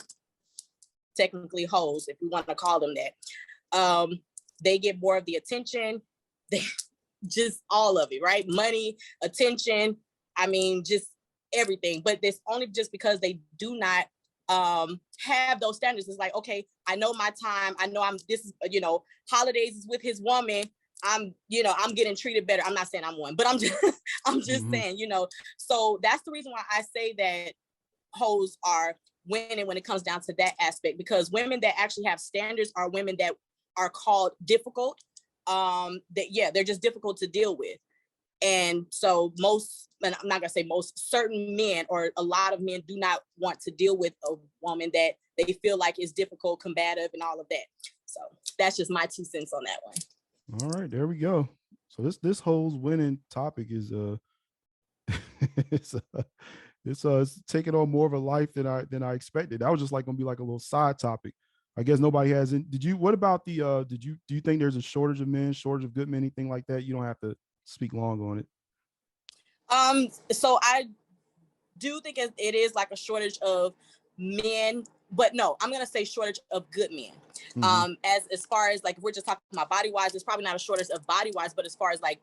technically hoes, if we want to call them that. They get more of the attention, they just all of it, right? Money, attention, I mean, just everything. But it's only just because they do not have those standards. It's like, okay, I know my time. I know this is, you know, holidays is with his woman. I'm getting treated better. I'm not saying I'm one, but I'm just saying, you know, so that's the reason why I say that hoes are winning when it comes down to that aspect, because women that actually have standards are women that are called difficult. They're just difficult to deal with. And so and I'm not gonna say most, certain men or a lot of men do not want to deal with a woman that they feel like is difficult, combative, and all of that. So that's just my 2 cents on that one. All right, there we go. So this whole winning topic is it's taking on more of a life than I expected. That was just like gonna be like a little side topic. I guess nobody hasn't. What about the do you think there's a shortage of men, shortage of good men, anything like that? You don't have to speak long on it. So I do think it is like a shortage of men, but no, I'm gonna say shortage of good men. As far as like, if we're just talking about body wise, it's probably not a shortage of body wise, but as far as like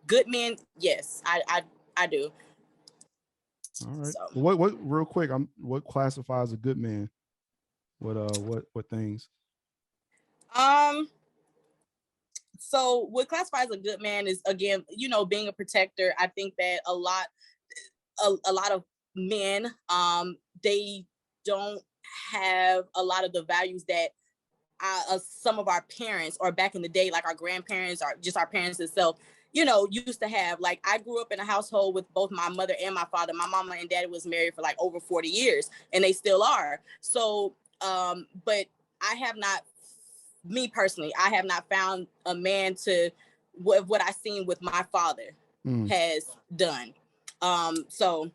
good men, yes, I do. All right. So. What real quick? What classifies a good man? What things? So what classifies a good man is, again, you know, being a protector. I think that a lot of men, they don't have a lot of the values that some of our parents, or back in the day, like our grandparents or just our parents itself, you know, used to have. Like, I grew up in a household with both my mother and my father. My mama and daddy was married for like over 40 years, and they still are. So, but I have not, me personally, I have not found a man to what I've seen with my father has done. So,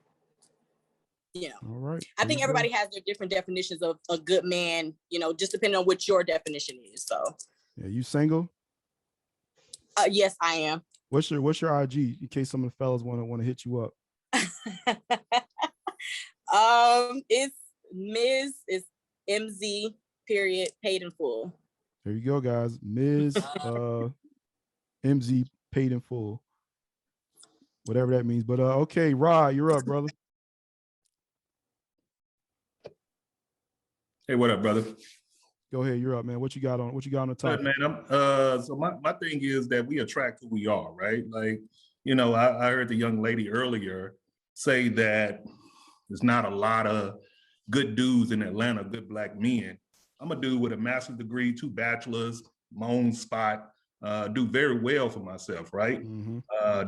you know, all right. I think everybody has their different definitions of a good man, you know, just depending on what your definition is. So, yeah, you single? Yes, I am. What's your IG, in case some of the fellas want to hit you up? It's Ms. It's MZ period paid in full. There you go, guys. Ms. MZ paid in full, whatever that means. But okay, Rod, you're up, brother. Hey, what up, brother? Go ahead, you're up, man. What you got on the top? Good, man. So my thing is that we attract who we are, right? Like, you know, I heard the young lady earlier say that there's not a lot of good dudes in Atlanta, good black men. I'm a dude with a master's degree, 2 bachelors, my own spot, do very well for myself, right?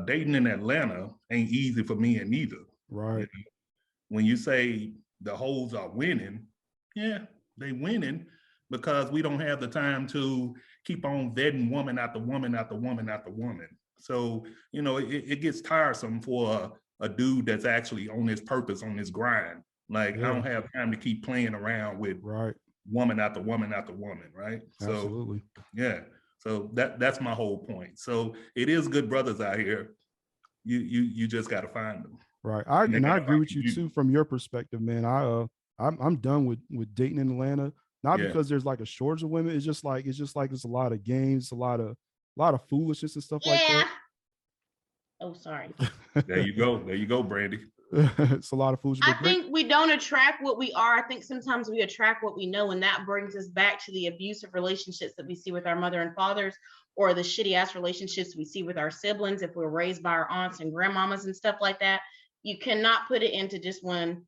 Dating in Atlanta ain't easy for me either. Right. You know? When you say the hoes are winning, yeah, they winning because we don't have the time to keep on vetting woman after woman after woman after woman. So, you know, it gets tiresome for a dude that's actually on his purpose, on his grind. Like, I don't have time to keep playing around with woman after woman after woman, right? Absolutely. So, yeah. So that's my whole point. So it is good brothers out here. You just got to find them. Right. I agree with you too, from your perspective, man. I'm done with dating in Atlanta. Not because there's like a shortage of women. It's just like it's a lot of games, a lot of foolishness and stuff like that. Oh, sorry. There you go, Brandy. It's a lot of foolishness. I think we don't attract what we are. I think sometimes we attract what we know, and that brings us back to the abusive relationships that we see with our mother and fathers, or the shitty ass relationships we see with our siblings if we're raised by our aunts and grandmamas and stuff like that. You cannot put it into just one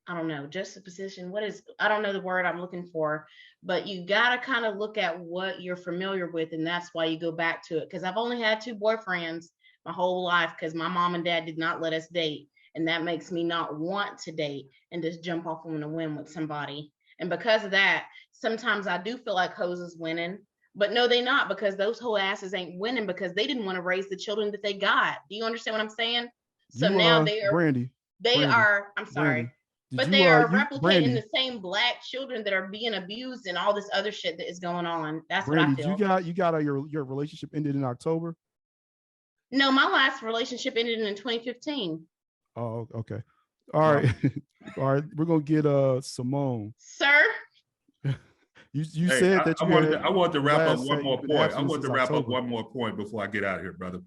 I don't know, juxtaposition. I don't know the word I'm looking for, but you got to kind of look at what you're familiar with. And that's why you go back to it. Because I've only had 2 boyfriends my whole life because my mom and dad did not let us date. And that makes me not want to date and just jump off on a whim with somebody. And because of that, sometimes I do feel like hoes is winning. But no, they not, because those whole asses ain't winning because they didn't want to raise the children that they got. Do you understand what I'm saying? So now Brandy, I'm sorry. Brandy, But they are replicating Brandy, the same Black children that are being abused and all this other shit that is going on. That's Brandy, what I feel. you got your relationship ended in October? No, my last relationship ended in 2015. Oh, okay. All right. All right. We're gonna get Simone. Sir. You said that I want to wrap up one more point. I want to wrap up October. one more point before I get out of here, brother.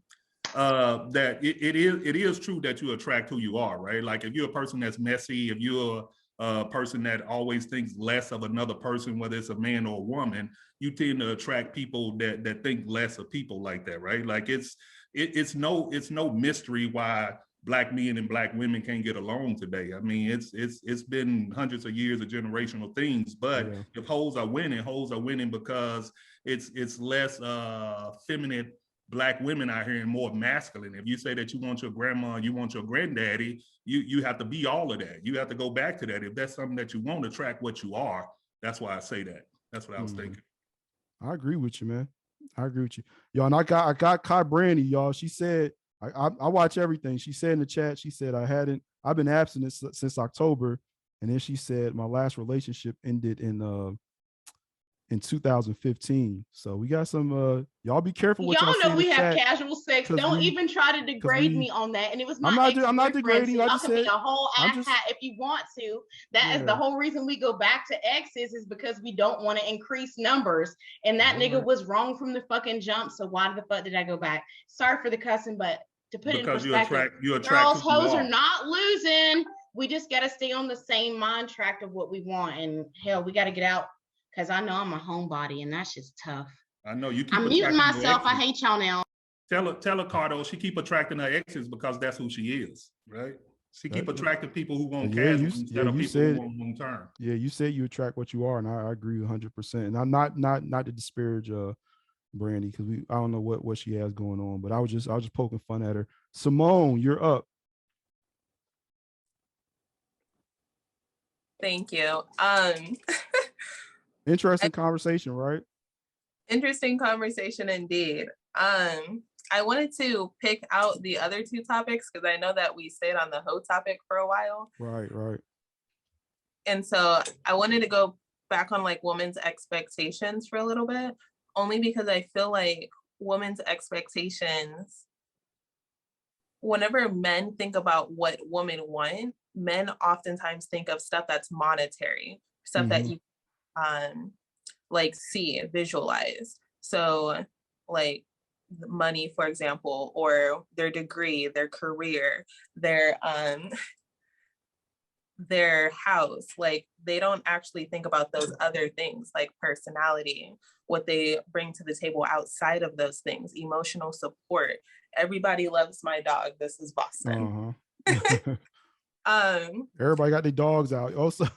That it is true that you attract who you are, right? Like if you're a person that's messy, if you're a person that always thinks less of another person, whether it's a man or a woman, you tend to attract people that think less of people like that, right? Like it's no mystery why Black men and Black women can't get along today. I mean, it's been hundreds of years of generational things, but if hoes are winning because it's less feminine Black women out here and more masculine. If you say that you want your grandma, you want your granddaddy, you have to be all of that. You have to go back to that. If that's something that you want, attract what you are. That's why I say that. That's what I was thinking. I agree with you, man. I agree with you. Y'all, and I got Kai Brandy, y'all. She said, I watch everything. She said in the chat, she said, I've been abstinent since October. And then she said, my last relationship ended in 2015. So we got some, y'all be careful what y'all know we have chat, casual sex. Don't even try to degrade me on that. And it was my I'm not degrading. So I y'all just can said, be a whole ass hat if you want to. That is the whole reason we go back to exes is because we don't want to increase numbers. And that nigga was wrong from the fucking jump. So why the fuck did I go back? Sorry for the cussing, but to put it in perspective, you attract girls, hoes are not losing. We just got to stay on the same mind track of what we want. And hell, we got to get out because I know I'm a homebody and that's just tough. I know you keep. I'm muting myself. I hate y'all now. Tell her, Cardo, she keep attracting her exes because that's who she is, right? She keep attracting people who want casual instead of people who want long term. Yeah, you said you attract what you are, and I agree 100%. And I'm not to disparage Brandy because I don't know what she has going on, but I was just poking fun at her. Simone, you're up. Thank you. Interesting conversation, right? Interesting conversation indeed. I wanted to pick out the other 2 topics because I know that we stayed on the hoe topic for a while. Right. And so I wanted to go back on like women's expectations for a little bit, only because I feel like women's expectations, whenever men think about what women want, men oftentimes think of stuff that's monetary, stuff that you like see, visualize. So like money, for example, or their degree, their career, their house. Like they don't actually think about those other things like personality, what they bring to the table outside of those things, emotional support. Everybody loves my dog. This is Boston. Everybody got their dogs out. Also,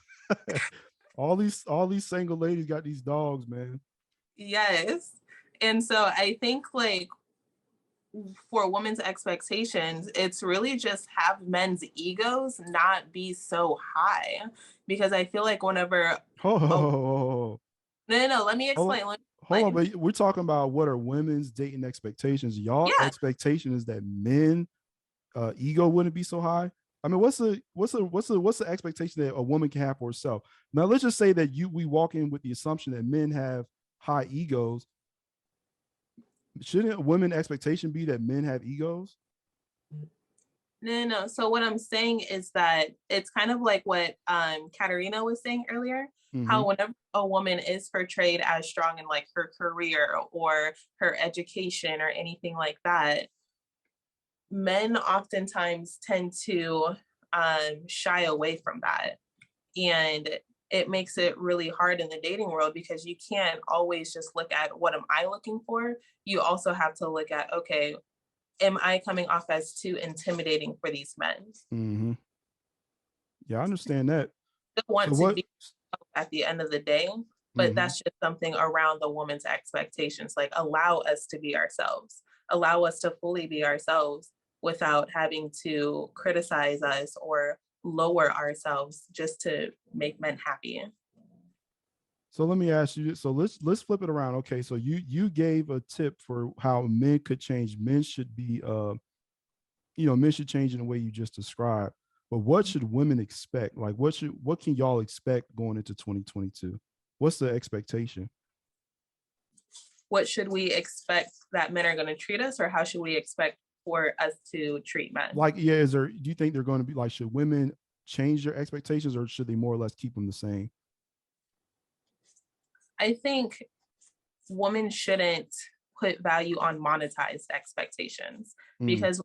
all these single ladies got these dogs, man. Yes. And so I think like for women's expectations, it's really just have men's egos not be so high, because I feel like whenever no, let me explain. Hold on, but we're talking about what are women's dating expectations. Y'all expectation is that men ego wouldn't be so high. I mean, what's the expectation that a woman can have for herself? Now, let's just say that we walk in with the assumption that men have high egos. Shouldn't a women expectation be that men have egos? No. So what I'm saying is that it's kind of like what Katarina was saying earlier, how whenever a woman is portrayed as strong in like her career or her education or anything like that, men oftentimes tend to shy away from that. And it makes it really hard in the dating world because you can't always just look at what am I looking for. You also have to look at, okay, am I coming off as too intimidating for these men? Yeah, I understand that. Want to be at the end of the day, but that's just something around the woman's expectations. Like, allow us to be ourselves, allow us to fully be ourselves without having to criticize us or lower ourselves just to make men happy. So let me ask you, so let's flip it around. Okay, so you gave a tip for how men could change. Men should be men should change in the way you just described. But what should women expect? Like what can y'all expect going into 2022? What's the expectation? What should we expect that men are going to treat us, or how should we expect for us to treat men? Like, yeah, do you think they're going to be like, should women change their expectations, or should they more or less keep them the same? I think women shouldn't put value on monetized expectations, because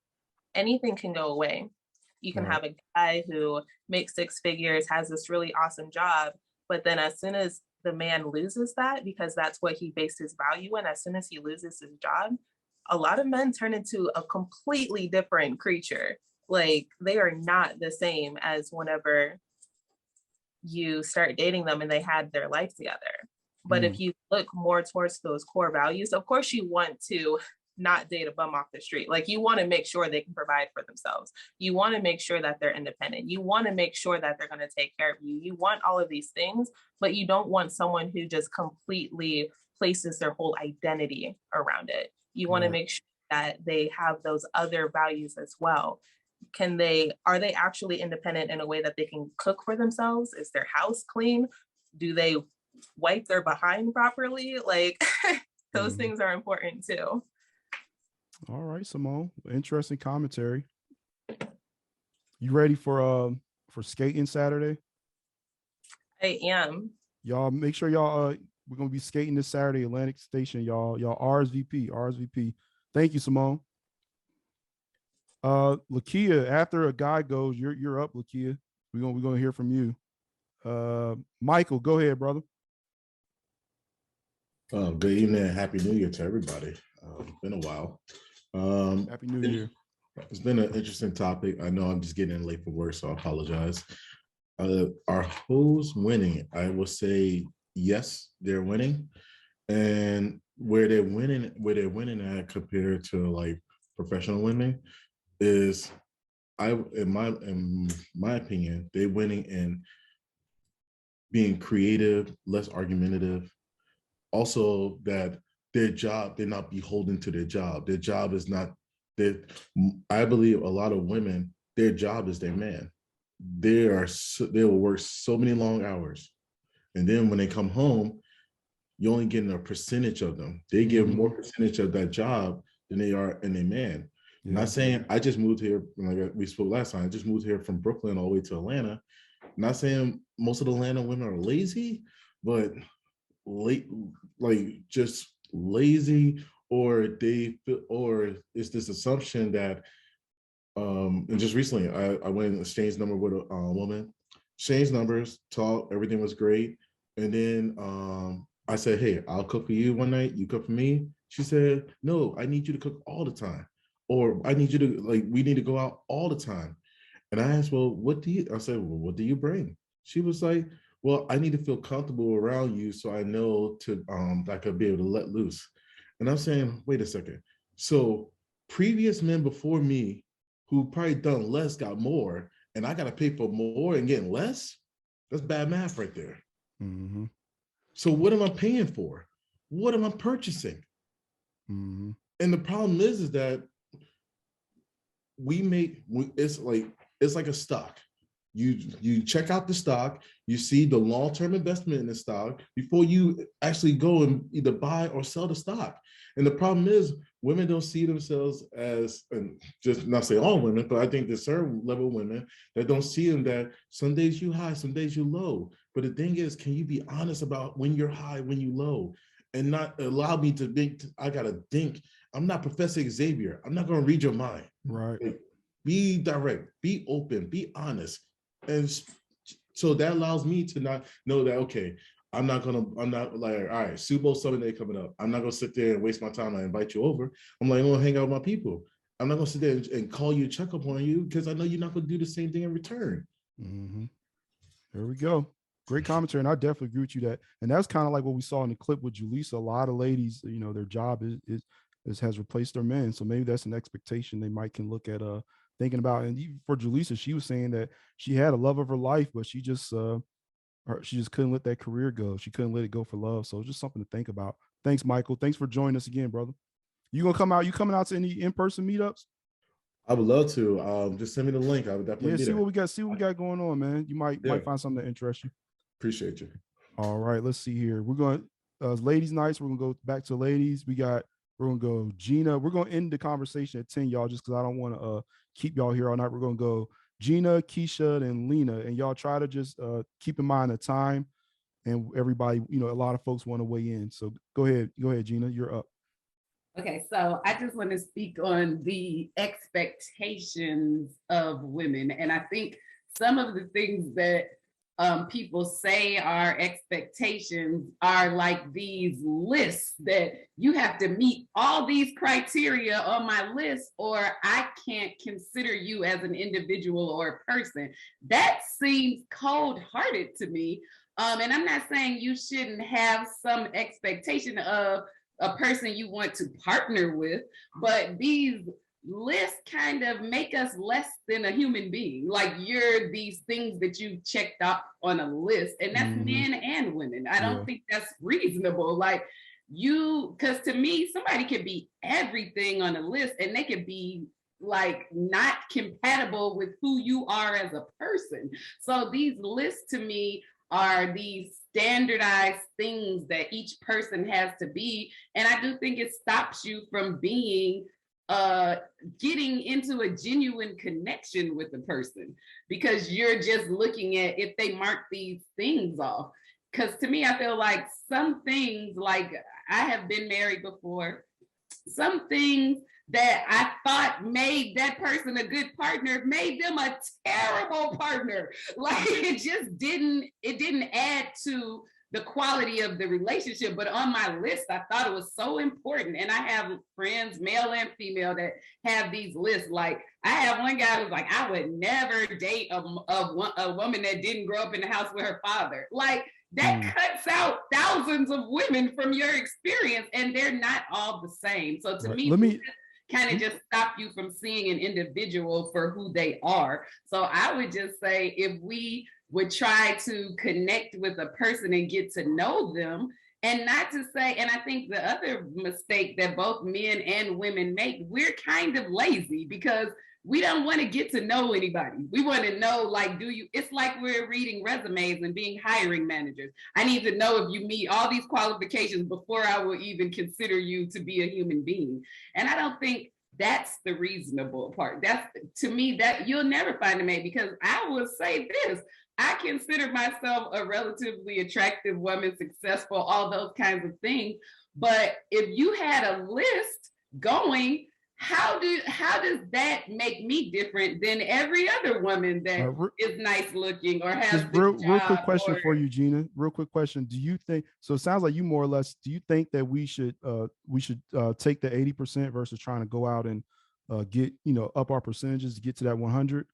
anything can go away. You can have a guy who makes 6 figures, has this really awesome job, but then as soon as the man loses that, because that's what he based his value in, as soon as he loses his job, a lot of men turn into a completely different creature. Like, they are not the same as whenever you start dating them and they had their life together. But if you look more towards those core values, of course you want to not date a bum off the street. Like, you want to make sure they can provide for themselves. You want to make sure that they're independent. You want to make sure that they're going to take care of you. You want all of these things, but you don't want someone who just completely places their whole identity around it. You want to make sure that they have those other values as well. Are they actually independent in a way that they can cook for themselves? Is their house clean? Do they wipe their behind properly? Like, those things are important too. All right, Simone. Interesting commentary. You ready for skating Saturday? I am. Y'all make sure y'all we're gonna be skating this Saturday, Atlantic Station. Y'all RSVP. Thank you, Simone. Lakia, after a guy goes, you're up, Lakia. We're gonna hear from you. Michael, go ahead, brother. Good evening and Happy New Year to everybody. It's been a while. Happy New Year. It's been an interesting topic. I know I'm just getting in late for work, so I apologize. Are hoes winning? I will say yes, they're winning. And where they're winning at compared to like professional women is, in my opinion, they're winning in being creative, less argumentative. Also, that their job, they're not beholden to their job. Their job is not that. I believe a lot of women, their job is their man. They will work so many long hours, and then when they come home, you're only getting a percentage of them. They give more percentage of that job than they are in a man. Yeah. Not saying I just moved here, like we spoke last time. I just moved here from Brooklyn all the way to Atlanta. Not saying most of the Atlanta women are lazy, but just lazy, or it's this assumption that and just recently I went and exchanged number with a woman, exchanged numbers, talked, everything was great, and then I said, hey, I'll cook for you one night, you cook for me. She said, no, I need you to cook all the time, or I need you to, we need to go out all the time. And I asked, well, I said, well, what do you bring? She was like, well, I need to feel comfortable around you so I know I could be able to let loose. And I'm saying, wait a second. So previous men before me who probably done less got more, and I got to pay for more and getting less? That's bad math right there. Mm-hmm. So what am I paying for? What am I purchasing? Mm-hmm. And the problem is that it's like a stock. You check out the stock, you see the long-term investment in the stock before you actually go and either buy or sell the stock. And the problem is women don't see themselves as, and just not say all women, but I think there's certain level of women that don't see them that some days you high, some days you low. But the thing is, can you be honest about when you're high, when you low, and not allow me to think I gotta think. I'm not Professor Xavier. I'm not gonna read your mind. Right. Be direct, be open, be honest. And so that allows me to not know that, okay, I'm not like, all right, Super Bowl Sunday coming up. I'm not gonna sit there and waste my time and invite you over. I'm like, I'm gonna hang out with my people. I'm not gonna sit there and call you, check up on you, because I know you're not gonna do the same thing in return. Mm-hmm. There we go. Great commentary. And I definitely agree with you that. And that's kind of like what we saw in the clip with Julissa. A lot of ladies, you know, their job is has replaced their men. So maybe that's an expectation they might can look at thinking about. And even for Julissa, she was saying that she had a love of her life, but she just couldn't let that career go. She couldn't let it go for love. So it's just something to think about. Thanks, Michael. Thanks for joining us again, brother. You gonna come out? You coming out to any in-person meetups? I would love to. Just send me the link. I would definitely be see there. what we got. See what we got going on, man. You might find something that interests you. Appreciate you. All right, let's see here. We're going ladies' nights. We're gonna go back to ladies. We're gonna go Gina. We're gonna end the conversation at 10, y'all, just because I don't want to keep y'all here all night. We're gonna go Gina, Keisha, and Lena, and y'all try to just keep in mind the time. And everybody, you know, a lot of folks want to weigh in. So go ahead, Gina. You're up. Okay, so I just want to speak on the expectations of women. And I think some of the things that people say are expectations are like these lists that you have to meet all these criteria on my list, or I can't consider you as an individual or a person. That seems cold-hearted to me. And I'm not saying you shouldn't have some expectation of a person you want to partner with, but these lists kind of make us less than a human being. Like you're these things that you checked off on a list, and that's men and women. I don't think that's reasonable. Like because to me, somebody could be everything on a list and they could be like not compatible with who you are as a person. So these lists to me are these standardized things that each person has to be. And I do think it stops you from being getting into a genuine connection with the person, because you're just looking at if they mark these things off. Because to me, I feel like some things, like I have been married before, some things that I thought made that person a good partner made them a terrible partner. Like it didn't add to the quality of the relationship. But on my list, I thought it was so important. And I have friends, male and female, that have these lists. Like I have one guy who's like, I would never date a woman that didn't grow up in the house with her father. Like that cuts out thousands of women from your experience, and they're not all the same. So to me, kind of just stop you from seeing an individual for who they are. So I would just say, if we would try to connect with a person and get to know them, and not to say, and I think the other mistake that both men and women make, we're kind of lazy because we don't want to get to know anybody. We want to know, like, it's like we're reading resumes and being hiring managers. I need to know if you meet all these qualifications before I will even consider you to be a human being. And I don't think that's the reasonable part. That's, to me, that you'll never find a mate, because I will say this, I consider myself a relatively attractive woman, successful, all those kinds of things. But if you had a list going, how does that make me different than every other woman that is nice looking or has real quick question for you, Gina. Real quick question. Do you think, so it sounds like you more or less, do you think that we should take the 80% versus trying to go out and get, up our percentages to get to that 100?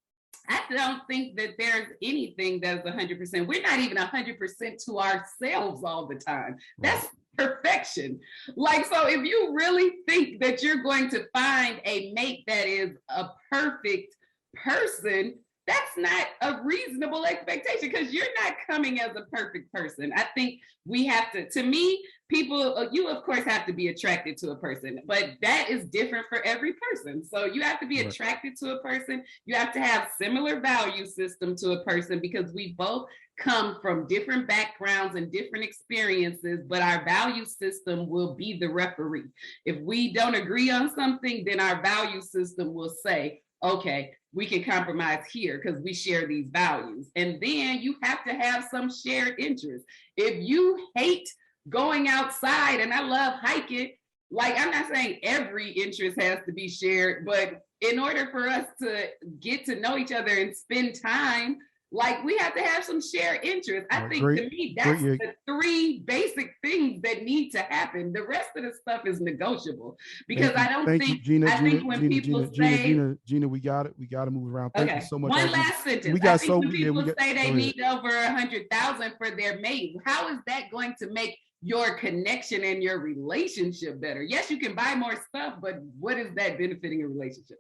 I don't think that there's anything that's 100%. We're not even 100% to ourselves all the time. That's perfection. Like, so if you really think that you're going to find a mate that is a perfect person, that's not a reasonable expectation, because you're not coming as a perfect person. I think we have to me, people, you of course have to be attracted to a person, but that is different for every person. So you have to be attracted to a person. You have to have similar value system to a person, because we both come from different backgrounds and different experiences, but our value system will be the referee. If we don't agree on something, then our value system will say, okay, we can compromise here because we share these values. And then you have to have some shared interests. If you hate going outside, and I love hiking, like, I'm not saying every interest has to be shared, but in order for us to get to know each other and spend time, Like we have to have some shared interest. I think to me, that's the three basic things that need to happen. The rest of the stuff is negotiable because I don't think, Gina, I think when people say, Gina, we got it. We got to move around. Thank you so much. One last sentence. We got I think when people say they need over 100,000 for their mate, how is that going to make your connection and your relationship better? Yes, you can buy more stuff, but what is that benefiting a relationship?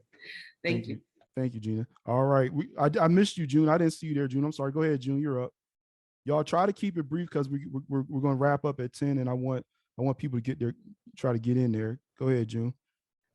Thank you. Thank you, Gina. All right. I missed you, June. I didn't see you there, June. I'm sorry. Go ahead, June. You're up. Y'all try to keep it brief because we're going to wrap up at 10, and I want people to get there, try to get in there. Go ahead, June.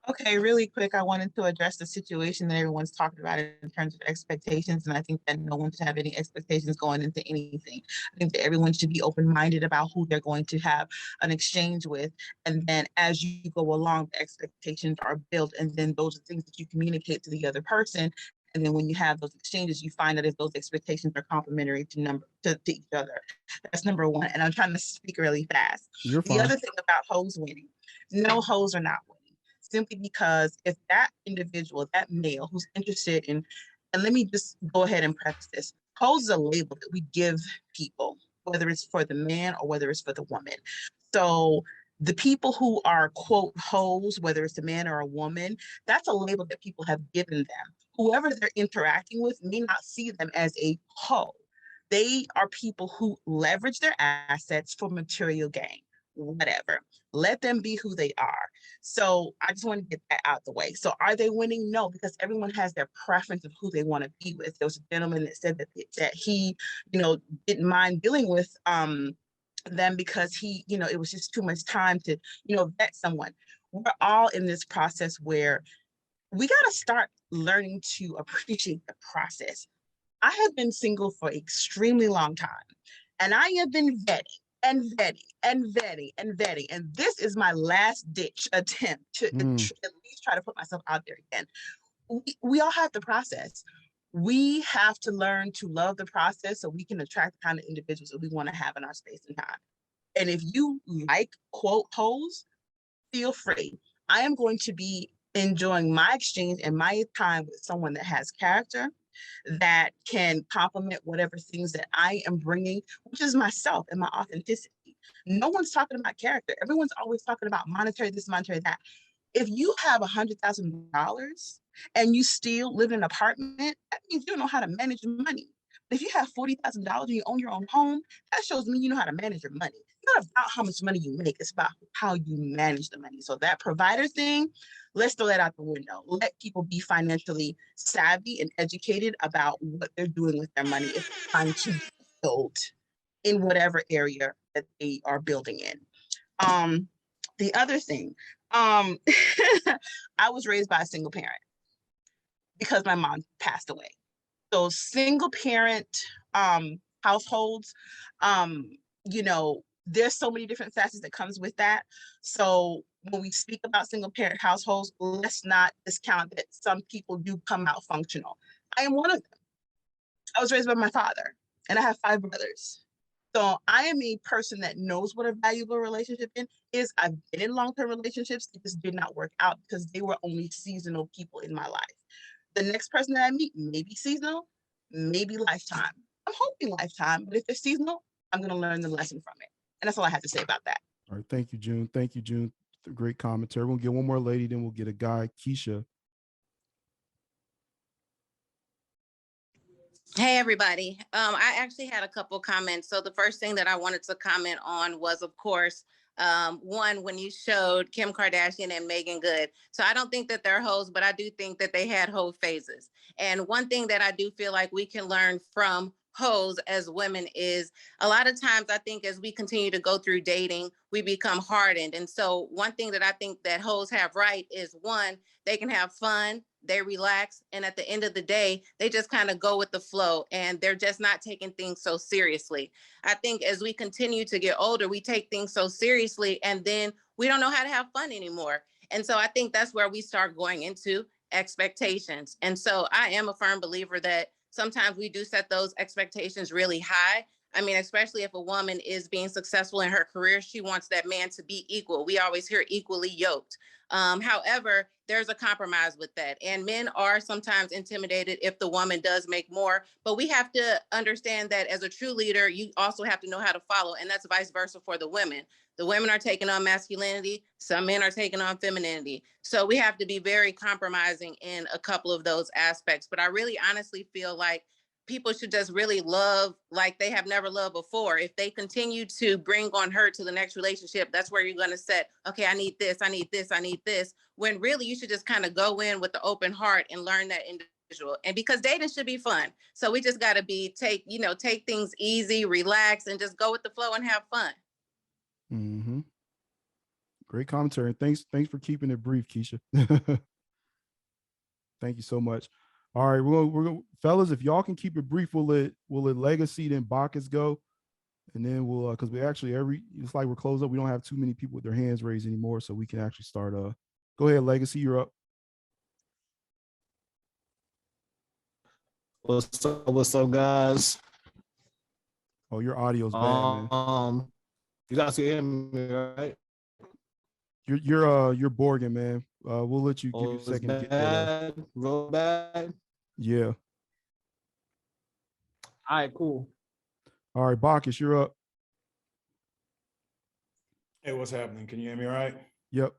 Okay, really quick, I wanted to address the situation that everyone's talking about in terms of expectations, and I think that no one should have any expectations going into anything. I think that everyone should be open-minded about who they're going to have an exchange with, and then as you go along, the expectations are built, and then those are things that you communicate to the other person. And then when you have those exchanges, you find that if those expectations are complementary to each other. That's number one. And I'm trying to speak really fast. You're fine. The other thing about hoes winning, no hoes are not winning. Simply because if that individual, that male who's interested in, and let me just go ahead and preface this, hoes is a label that we give people, whether it's for the man or whether it's for the woman. So the people who are, quote, hoes, whether it's a man or a woman, that's a label that people have given them. Whoever they're interacting with may not see them as a hoe. They are people who leverage their assets for material gain. Whatever. Let them be who they are. So I just want to get that out the way. So are they winning? No, because everyone has their preference of who they want to be with. There was a gentleman that said that he, didn't mind dealing with them because he, it was just too much time to, vet someone. We're all in this process where we got to start learning to appreciate the process. I have been single for an extremely long time, and I have been vetting. And vetting. And this is my last ditch attempt to at least try to put myself out there again. We all have the process. We have to learn to love the process so we can attract the kind of individuals that we want to have in our space and time. And if you like, quote, hoes, feel free. I am going to be enjoying my exchange and my time with someone that has character, that can complement whatever things that I am bringing, which is myself and my authenticity. No one's talking about character. Everyone's always talking about monetary this, monetary that. If you have $100,000 and you still live in an apartment, that means you don't know how to manage your money. But if you have $40,000 and you own your own home, that shows me you know how to manage your money. It's not about how much money you make, it's about how you manage the money. So that provider thing, let's throw that out the window. Let people be financially savvy and educated about what they're doing with their money if they're trying to build in whatever area that they are building in. The other thing, I was raised by a single parent because my mom passed away. So single parent households, there's so many different facets that comes with that. So when we speak about single parent households, let's not discount that some people do come out functional. I am one of them. I was raised by my father and I have 5 brothers. So I am a person that knows what a valuable relationship is. I've been in long-term relationships. It just did not work out because they were only seasonal people in my life. The next person that I meet may be seasonal, maybe lifetime. I'm hoping lifetime, but if they're seasonal, I'm going to learn the lesson from it. And that's all I have to say about that. All right. Thank you, June. Thank you, June. Great commentary. We'll get one more lady, then we'll get a guy, Keisha. Hey, everybody. I actually had a couple comments. So the first thing that I wanted to comment on was, of course, one, when you showed Kim Kardashian and Megan Good. So I don't think that they're hoes, but I do think that they had hoe phases. And one thing that I do feel like we can learn from hoes as women is a lot of times I think as we continue to go through dating, we become hardened. And so one thing that I think that hoes have right is, one, they can have fun, they relax, and at the end of the day, they just kind of go with the flow and they're just not taking things so seriously. I think as we continue to get older, we take things so seriously and then we don't know how to have fun anymore. And so I think that's where we start going into expectations. And so I am a firm believer that sometimes we do set those expectations really high, I mean, especially if a woman is being successful in her career, she wants that man to be equal. We always hear equally yoked. However, there's a compromise with that. And men are sometimes intimidated if the woman does make more, but we have to understand that as a true leader, you also have to know how to follow. And that's vice versa for the women. The women are taking on masculinity. Some men are taking on femininity. So we have to be very compromising in a couple of those aspects. But I really honestly feel like people should just really love like they have never loved before. If they continue to bring on hurt to the next relationship, that's where you're going to set, okay, I need this, I need this, I need this. When really you should just kind of go in with the open heart and learn that individual. And because dating should be fun. So we just got to take things easy, relax, and just go with the flow and have fun. Mm-hmm. Great commentary. Thanks for keeping it brief, Keisha. Thank you so much. All right, we're gonna fellas, if y'all can keep it brief, we'll let Legacy then Bacchus go, and then we'll because we actually it's like we're closed up. We don't have too many people with their hands raised anymore, so we can actually start. Go ahead, Legacy, you're up. What's up, guys? Oh, your audio's bad, man. You guys can hear me, right? You're Borgen, man. We'll let you give you a second to get that. Real bad. Yeah. All right, cool. All right, Bacchus, you're up. Hey, what's happening? Can you hear me all right? Yep.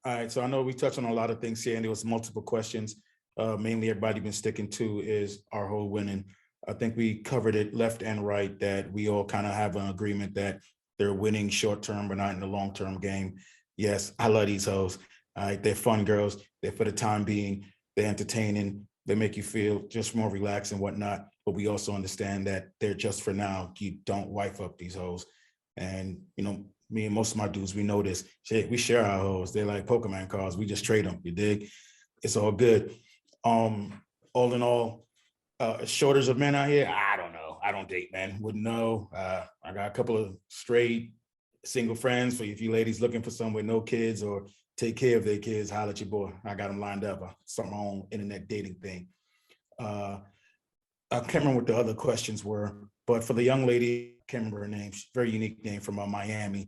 All right, so I know we touched on a lot of things here, and there was multiple questions. Mainly everybody been sticking to is our whole winning. I think we covered it left and right, that we all kind of have an agreement that they're winning short term, but not in the long term game. Yes, I love these hoes. All right, they're fun girls. They're for the time being. They're entertaining. They make you feel just more relaxed and whatnot. But we also understand that they're just for now. You don't wife up these hoes. And, me and most of my dudes, we know this. Shit, we share our hoes. They're like Pokemon cards. We just trade them. You dig? It's all good. All in all, shortage of men out here, I don't know. I don't date, man. Wouldn't know. I got a couple of straight single friends for if you ladies looking for someone with no kids or take care of their kids, holler at your boy. I got them lined up. I start my own internet dating thing. I can't remember what the other questions were, but for the young lady, I can't remember her name. Very unique name from Miami.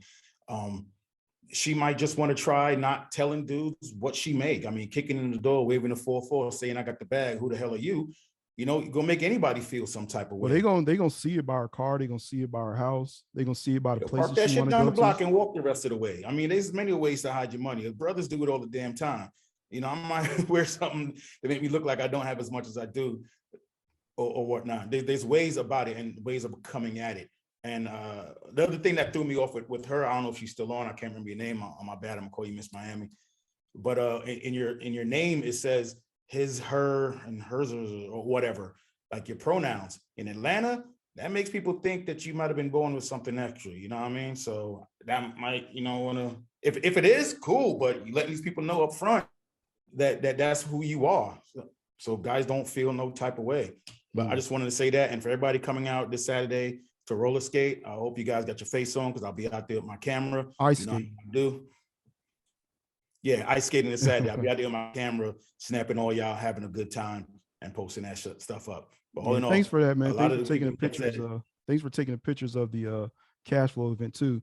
She might just want to try not telling dudes what she make. I mean, kicking in the door, waving the 4-4, saying I got the bag. Who the hell are you? You're gonna make anybody feel some type of way. Well, they gonna see it by her car. They gonna see it by her house. They gonna see it by the places Park that she want shit to down go the block to. and walk the rest of the way. I mean, there's many ways to hide your money. Brothers do it all the damn time. I might wear something that make me look like I don't have as much as I do, or whatnot. There's ways about it and ways of coming at it. And the other thing that threw me off with her, I don't know if she's still on. I can't remember your name. On my bad, I'm gonna call you Miss Miami. But in your name it says his, her, and hers, or whatever, like your pronouns. In Atlanta, that makes people think that you might have been born with something extra. You know what I mean? So that might, wanna, if it is, cool, but you let these people know up front that's who you are. So guys don't feel no type of way. But I just wanted to say that. And for everybody coming out this Saturday to roller skate, I hope you guys got your face on, because I'll be out there with my camera. Ice skate. Yeah, ice skating this Saturday. I'll be out there with my camera, snapping all y'all, having a good time, and posting that stuff up. But all in all, thanks for that, man. a lot Thanks of for taking the the people that pictures. Thanks for taking the pictures of the cash flow event too.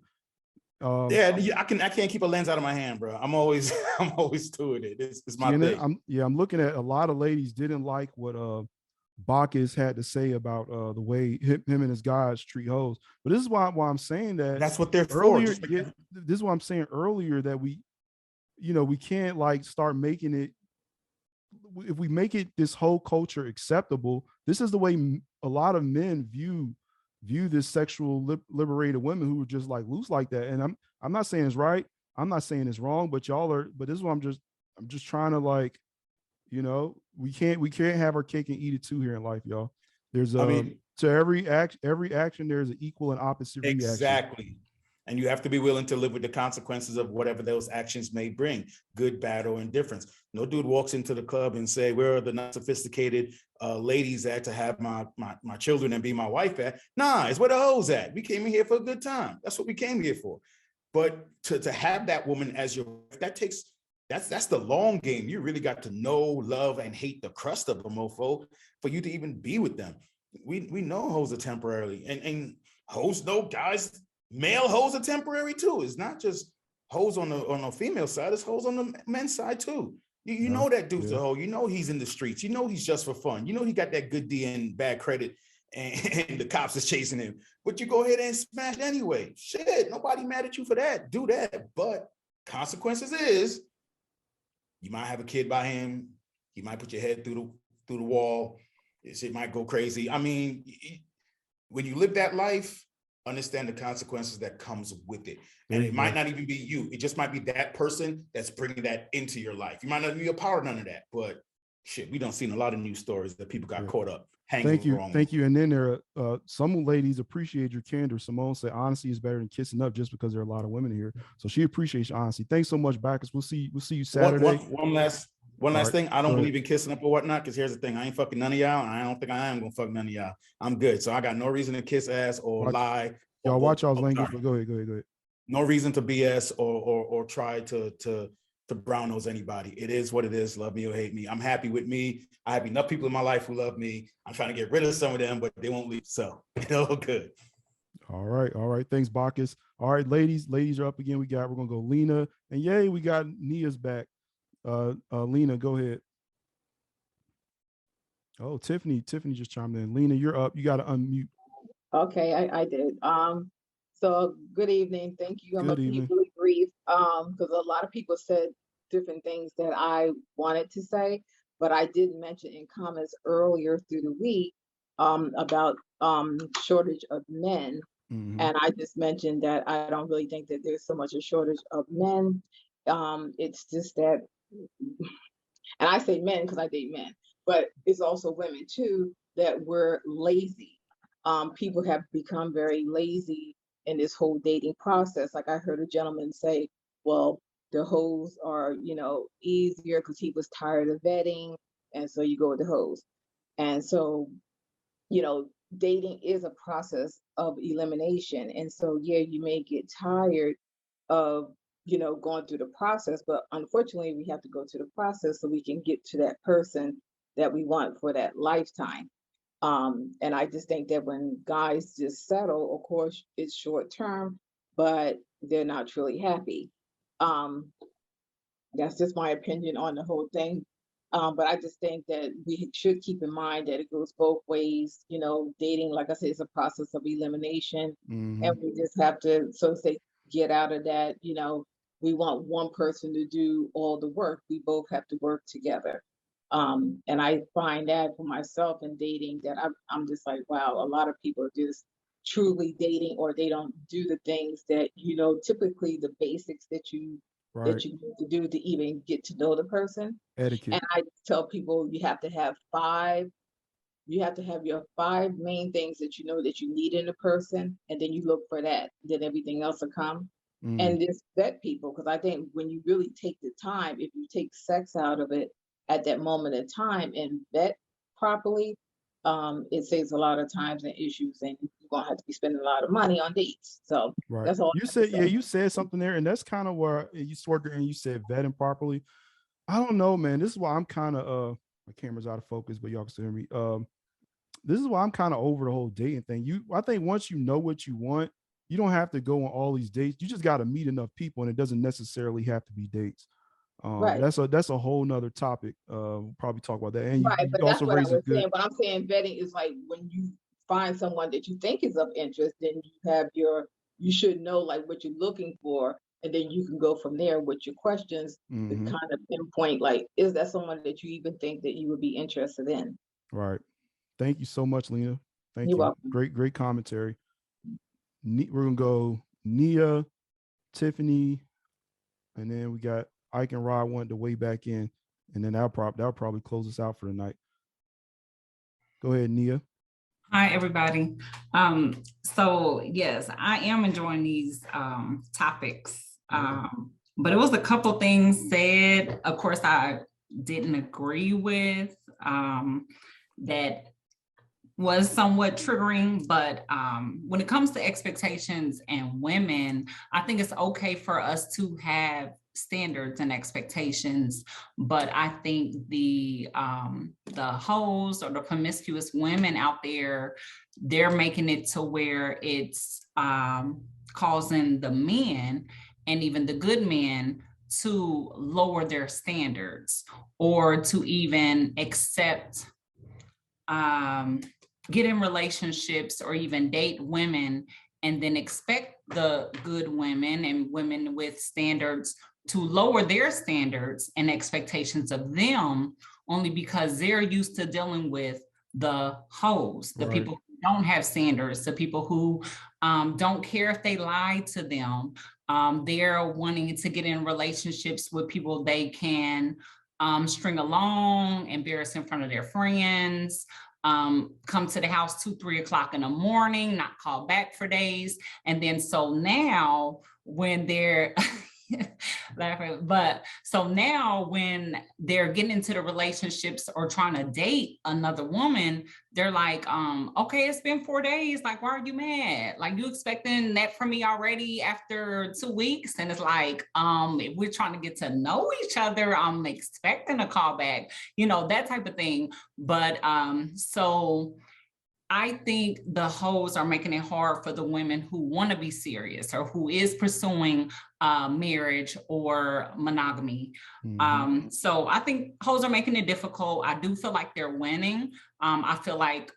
Yeah, I can't keep a lens out of my hand, bro. I'm always doing it. It's my thing. I'm looking at a lot of ladies didn't like what Bacchus had to say about the way him and his guys treat hoes. But this is why I'm saying that. That's what they're earlier, for. this is what I'm saying earlier, that we can't like start making it. If we make it this whole culture acceptable, this is the way a lot of men view this sexual liberated women who are just like loose like that. And I'm not saying it's right. I'm not saying it's wrong, but y'all are. But this is what I'm just trying to like, we can't have our cake and eat it too here in life, y'all. There's to every action there's an equal and opposite reaction. Exactly. And you have to be willing to live with the consequences of whatever those actions may bring, good, bad, or indifference. No dude walks into the club and say, where are the not sophisticated ladies at to have my children and be my wife at? Nah, it's where the hoes at. We came in here for a good time. That's what we came here for. But to have that woman as your wife, that's the long game. You really got to know, love, and hate the crust of a mofo for you to even be with them. We know hoes are temporarily. And hoes know guys, male hoes are temporary too. It's not just hoes on the female side, it's hoes on the men's side too. You know that dude's a hoe. You know he's in the streets. You know he's just for fun. You know he got that good D and bad credit, and the cops is chasing him. But you go ahead and smash anyway. Shit, nobody mad at you for that. Do that. But consequences is you might have a kid by him. He might put your head through the wall. Shit might go crazy. I mean, when you live that life, understand the consequences that comes with it. And it might not even be you. It just might be that person that's bringing that into your life. You might not be a part of none of that, but shit, we don't seen a lot of news stories that people got caught up hanging wrong. Thank you. And then there are some ladies appreciate your candor. Simone said honesty is better than kissing up, just because there are a lot of women here. So she appreciates your honesty. Thanks so much, Bacchus. We'll see you Saturday. One last thing. I don't believe in kissing up or whatnot, because here's the thing. I ain't fucking none of y'all, and I don't think I am gonna fuck none of y'all. I'm good. So I got no reason to kiss ass or lie. Y'all watch y'all's language, but go ahead. No reason to BS or try to brown nose anybody. It is what it is. Love me or hate me. I'm happy with me. I have enough people in my life who love me. I'm trying to get rid of some of them, but they won't leave. So it's all good. All right. Thanks, Bacchus. All right, ladies are up again. We're gonna go Lena, and yay, we got Nia's back. Lena, go ahead. Oh, Tiffany just chimed in. Lena, you're up. You got to unmute. Okay, I did. So good evening. Thank you. I'm gonna be really brief because a lot of people said different things that I wanted to say, but I did mention in comments earlier through the week about shortage of men. And I just mentioned that I don't really think that there's so much a shortage of men. It's just that, and I say men because I date men, but it's also women too, that we're lazy. People have become very lazy in this whole dating process. Like I heard a gentleman say, well, the hoes are, easier because he was tired of vetting. And so you go with the hoes. And so, dating is a process of elimination. And so, yeah, you may get tired of, going through the process, but unfortunately we have to go through the process so we can get to that person that we want for that lifetime. And I just think that when guys just settle, of course, it's short term, but they're not truly happy. That's just my opinion on the whole thing. But I just think that we should keep in mind that it goes both ways. Dating, like I said, is a process of elimination. And we just have to, so to say, get out of that. We want one person to do all the work. We both have to work together. And I find that for myself in dating that I'm just like, wow, a lot of people are just truly dating, or they don't do the things that, typically the basics that you need to do to even get to know the person. Etiquette. And I tell people you have to have your 5 main things that that you need in a person, and then you look for that, then everything else will come. And just vet people, because I think when you really take the time, if you take sex out of it at that moment in time and vet properly, it saves a lot of times and issues, and you're gonna have to be spending a lot of money on dates. So that's all. You said something there, and that's kind of where you sort and you said vetting properly. I don't know, man. This is why I'm kind of my camera's out of focus, but y'all can still hear me. This is why I'm kind of over the whole dating thing. I think once you know what you want, you don't have to go on all these dates. You just got to meet enough people, and it doesn't necessarily have to be dates. That's a whole nother topic. We'll probably talk about that. And but you that's also what I raise was a good. saying. But I'm saying vetting is like when you find someone that you think is of interest, then you should know like what you're looking for, and then you can go from there with your questions to kind of pinpoint like, is that someone that you even think that you would be interested in? Right. Thank you so much, Lena. Thank You're you. welcome. Great commentary. We're gonna go Nia, Tiffany, and then we got Ike and Rod wanted to weigh back in, and then that'll probably close us out for the night. Go ahead, Nia. Hi, everybody. So yes, I am enjoying these topics, but it was a couple things said, of course, I didn't agree with, that was somewhat triggering, but when it comes to expectations and women, I think it's okay for us to have standards and expectations, but I think the hoes or the promiscuous women out there, they're making it to where it's causing the men and even the good men to lower their standards or to even accept get in relationships or even date women and then expect the good women and women with standards to lower their standards and expectations of them only because they're used to dealing with the hoes, the people who don't have standards, the people who don't care if they lie to them. They're wanting to get in relationships with people they can string along, embarrass in front of their friends, come to the house 2-3 o'clock in the morning, not call back for days. And then so now when they're but so now when they're getting into the relationships or trying to date another woman, they're like, okay, it's been 4 days. Like, why are you mad? Like, you expecting that from me already after 2 weeks? And it's like, if we're trying to get to know each other, I'm expecting a call back, you know, that type of thing. But so I think the hoes are making it hard for the women who want to be serious or who is pursuing marriage or monogamy. So I think hoes are making it difficult. I do feel like they're winning. I feel like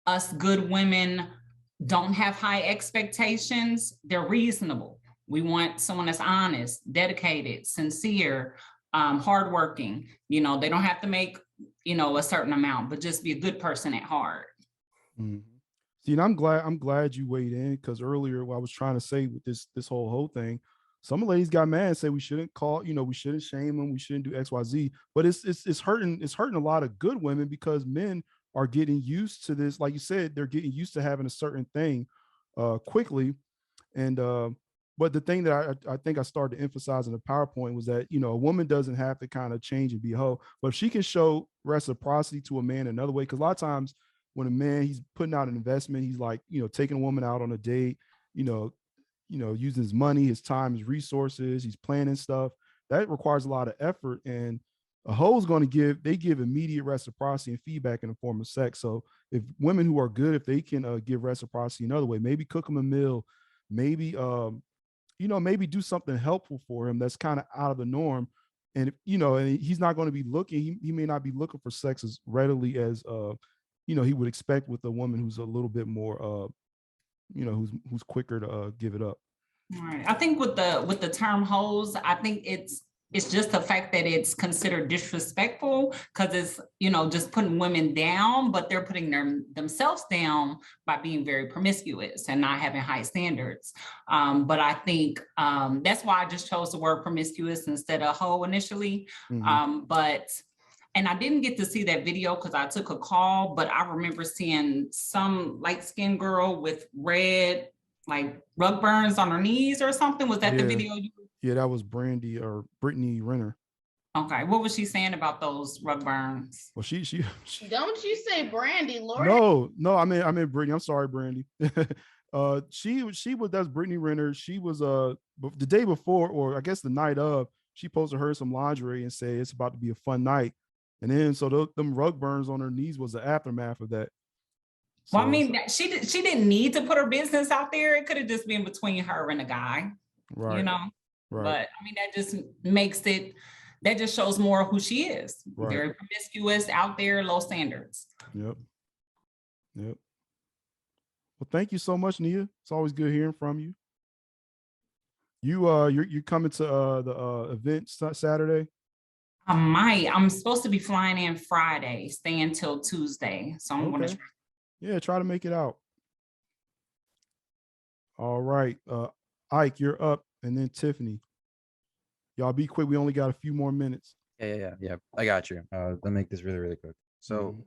us good women don't have high expectations. They're reasonable. We want someone that's honest, dedicated, sincere, hardworking. You know, they don't have to make, you know, a certain amount, but just be a good person at heart. See, and I'm glad you weighed in, because earlier what I was trying to say with this whole thing, some ladies got mad and said we shouldn't call, you know, we shouldn't shame them, we shouldn't do XYZ. But it's hurting a lot of good women because men are getting used to this. Like you said, they're getting used to having a certain thing quickly. And but the thing that I think I started to emphasize in the PowerPoint was that, you know, a woman doesn't have to kind of change and be a hoe, but if she can show reciprocity to a man another way, because a lot of times when a man, he's putting out an investment, he's like, you know, taking a woman out on a date, you know, using his money, his time, his resources, he's planning stuff. That requires a lot of effort. And a hoe is going to give immediate reciprocity and feedback in the form of sex. So if women who are good, if they can give reciprocity another way, maybe cook him a meal, maybe, maybe do something helpful for him that's kind of out of the norm. And, and he's not going to be looking, he may not be looking for sex as readily as, he would expect with a woman who's a little bit more, who's quicker to give it up. All right. I think with the term hoes, I think it's just the fact that it's considered disrespectful because it's, just putting women down, but they're putting themselves down by being very promiscuous and not having high standards. But I think that's why I just chose the word promiscuous instead of hoe initially. And I didn't get to see that video because I took a call, but I remember seeing some light-skinned girl with red, like rug burns on her knees or something. Was that the video? Yeah, that was Brandy or Brittany Renner. Okay, what was she saying about those rug burns? Well, she don't you say Brandy, Lord? No, I mean Brittany. I'm sorry, Brandy. That's Brittany Renner. She was the day before, or I guess the night of, she posted her some lingerie and said it's about to be a fun night. And then so them rug burns on her knees was the aftermath of that. Well, I mean, she didn't need to put her business out there. It could have just been between her and a guy, right? Right. But I mean, that just makes it. That just shows more of who she is. Right. Very promiscuous, out there, low standards. Yep. Well, thank you so much, Nia. It's always good hearing from you. You're coming to the event Saturday? I might. I'm supposed to be flying in Friday, staying till Tuesday. So I'm going to try. Yeah, try to make it out. All right. Ike, you're up, and then Tiffany. Y'all be quick. We only got a few more minutes. Yeah. I got you. Let me make this really, really quick. So,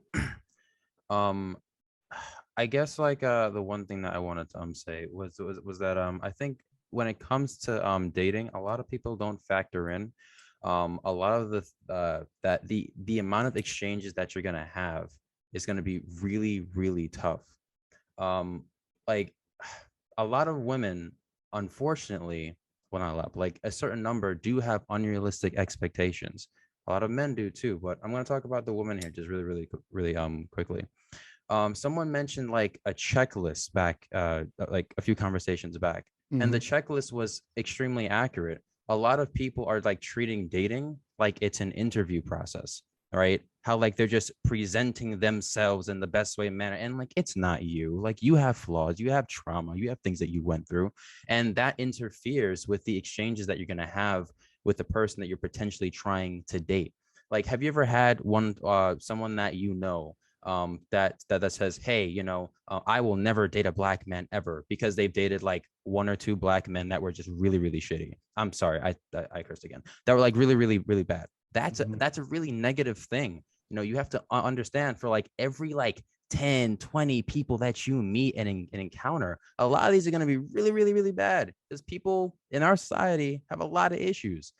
I guess like the one thing that I wanted to say was that I think when it comes to dating, a lot of people don't factor in a lot of the amount of exchanges that you're gonna have is going to be really, really tough. Like a lot of women, unfortunately, well, not a lot, but like a certain number do have unrealistic expectations. A lot of men do too, but I'm going to talk about the women here just really quickly. Someone mentioned like a checklist back, like a few conversations back, and the checklist was extremely accurate. A lot of people are like treating dating like it's an interview process, right? How like they're just presenting themselves in the best way manner, and like it's not you. Like you have flaws, you have trauma, you have things that you went through, and that interferes with the exchanges that you're gonna have with the person that you're potentially trying to date. Like, have you ever had someone that you know that says, hey, I will never date a black man ever, because they've dated like one or two black men that were just really shitty. I'm sorry, I cursed again. That were like really bad. That's a really negative thing. You have to understand, for like every like 10, 20 people that you meet and encounter, a lot of these are going to be really bad, because people in our society have a lot of issues,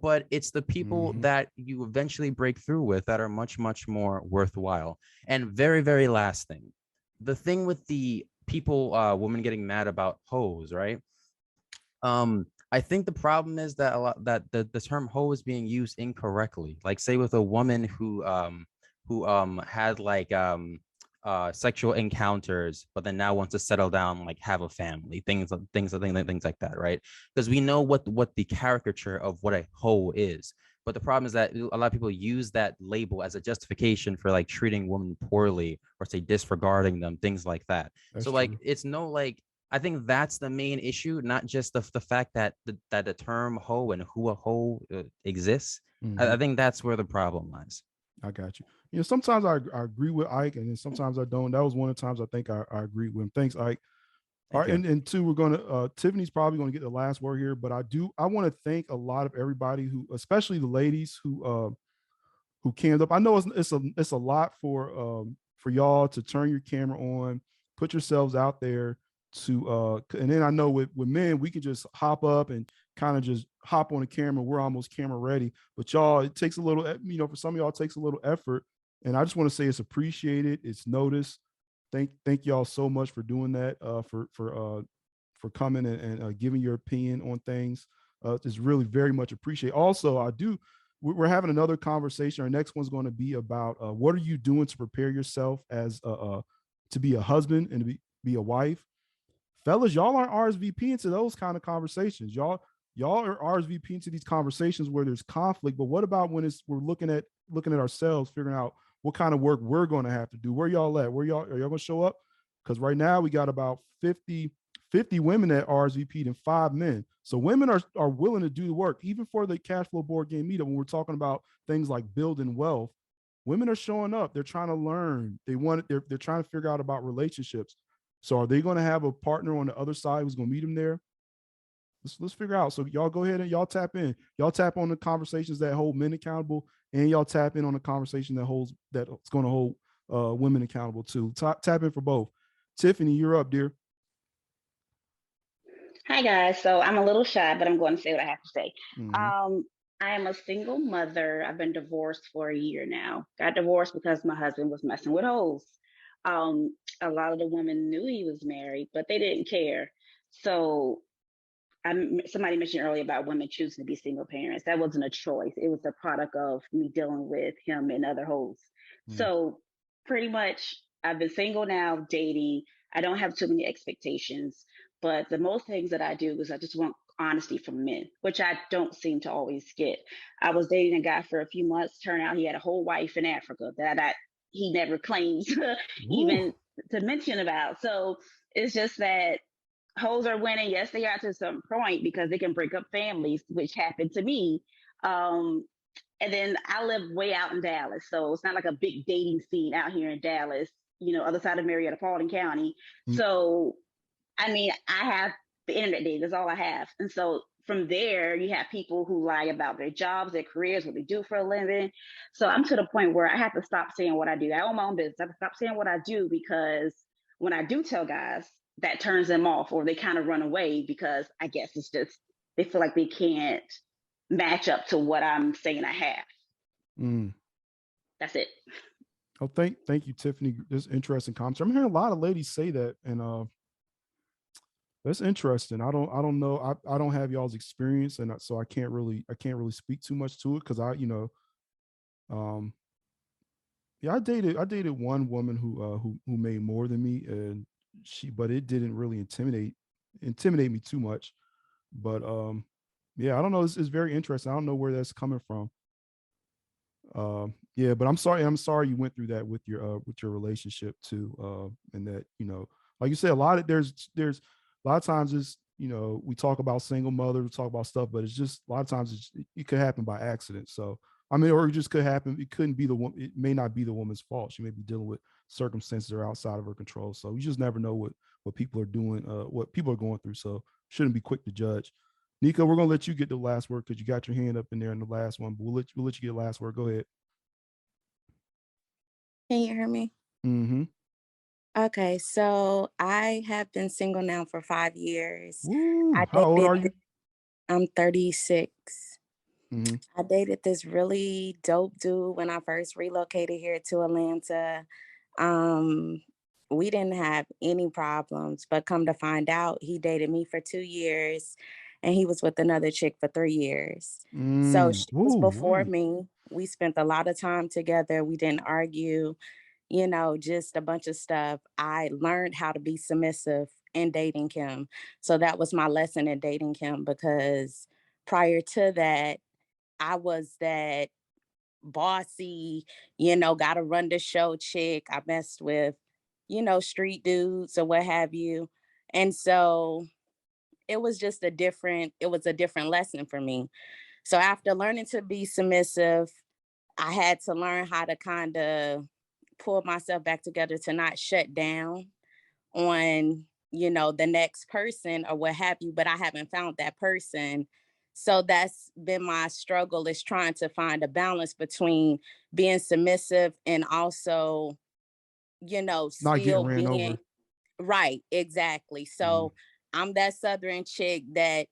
but it's the people that you eventually break through with that are much more worthwhile. And very last thing, the thing with the people, women getting mad about hoes, right? I think the problem is that a lot that the term hoe is being used incorrectly. Like, say with a woman who had like sexual encounters, but then now wants to settle down, like have a family, things like that, right? Because we know what the caricature of what a hoe is. But the problem is that a lot of people use that label as a justification for like treating women poorly, or say disregarding them, things like that. That's so like true. it's no like I think that's the main issue, not just the fact that the term hoe and who a hoe exists. I think that's where the problem lies. I got you. Sometimes I agree with Ike, and then sometimes I don't. That was one of the times I think I agreed with him. Thanks, Ike. All right, and two, we're gonna Tiffany's probably gonna get the last word here, but I want to thank a lot of everybody who, especially the ladies who came up. I know it's a lot for y'all to turn your camera on, put yourselves out there to and then I know with men, we can just hop up and kind of just hop on the camera. We're almost camera ready, but y'all, it takes a little, for some of y'all, it takes a little effort, and I just want to say it's appreciated, it's noticed. Thank y'all so much for doing that, for coming and giving your opinion on things. It's really very much appreciated. Also, we're having another conversation. Our next one's going to be about what are you doing to prepare yourself as to be a husband and to be a wife. Fellas, y'all aren't RSVP into those kind of conversations. Y'all are RSVP into these conversations where there's conflict. But what about when we're looking at ourselves, figuring out what kind of work we're going to have to do? Where y'all at? Are y'all going to show up? Because right now we got about 50 women that RSVP'd and 5 men. So women are willing to do the work, even for the cash flow board game meetup. When we're talking about things like building wealth, women are showing up. They're trying to learn. They're trying to figure out about relationships. So are they going to have a partner on the other side who's going to meet them there? Let's figure out. So y'all go ahead and y'all tap in. Y'all tap on the conversations that hold men accountable, and y'all tap in on the conversation that's going to hold women accountable too. Tap in for both. Tiffany, you're up, dear. Hi guys. So I'm a little shy, but I'm going to say what I have to say. I am a single mother. I've been divorced for a year now. Got divorced because my husband was messing with hoes. A lot of the women knew he was married, but they didn't care. So somebody mentioned earlier about women choosing to be single parents. That wasn't a choice. It was a product of me dealing with him and other hoes. So pretty much I've been single now, dating. I don't have too many expectations, but the most things that I do is I just want honesty from men, which I don't seem to always get. I was dating a guy for a few months. Turned out he had a whole wife in Africa that he never claims even to mention about. So it's just that hoes are winning. Yes, they are to some point, because they can break up families, which happened to me. And then I live way out in Dallas, so it's not like a big dating scene out here in Dallas, other side of Marietta, Paulding County. So, I mean, I have the internet dating. That's all I have. And so from there, you have people who lie about their jobs, their careers, what they do for a living. So I'm to the point where I have to stop saying what I do. I own my own business. I have to stop saying what I do, because when I do tell guys, that turns them off, or they kind of run away, because I guess it's just, they feel like they can't match up to what I'm saying I have. That's it. Oh, thank you, Tiffany. This interesting comments. I'm hearing a lot of ladies say that, and that's interesting. I don't know. I don't have y'all's experience, and so I can't really speak too much to it because um, yeah, I dated one woman who made more than me, and but it didn't really intimidate me too much. But yeah, I don't know. It's very interesting. I don't know where that's coming from. Yeah, but I'm sorry you went through that with your relationship too. And that, like you said, there's a lot of times it's, we talk about single mothers, we talk about stuff, but it's just a lot of times it could happen by accident. So I mean, or it just could happen. It couldn't be it may not be the woman's fault. She may be dealing with circumstances that are outside of her control. So you just never know what people are doing, what people are going through. So shouldn't be quick to judge. Nico, we're gonna let you get the last word because you got your hand up in there in the last one, but we'll let you get the last word. Go ahead. Can you hear me? Mm-hmm. Okay, so I have been single now for 5 years. Woo, I how old are dated, you? I'm 36. Mm-hmm. I dated this really dope dude when I first relocated here to Atlanta. Um, we didn't have any problems, but come to find out, he dated me for 2 years and he was with another chick for 3 years. So she was before me. We spent a lot of time together. We didn't argue, just a bunch of stuff. I learned how to be submissive in dating him. So that was my lesson in dating him because prior to that, I was that bossy, gotta run the show chick. I messed with, street dudes or what have you. And so it was a different lesson for me. So after learning to be submissive, I had to learn how to kind of pull myself back together to not shut down on, the next person or what have you, but I haven't found that person. So that's been my struggle, is trying to find a balance between being submissive and also, Not getting still ran being over. right. Exactly. So I'm that Southern chick that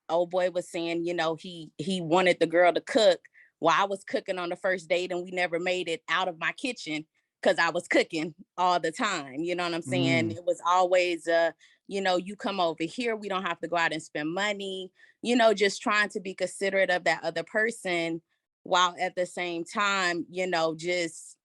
old boy was saying, he wanted the girl to cook while I was cooking on the first date and we never made it out of my kitchen because I was cooking all the time. You know what I'm saying? It was always you come over here, we don't have to go out and spend money, just trying to be considerate of that other person while at the same time, just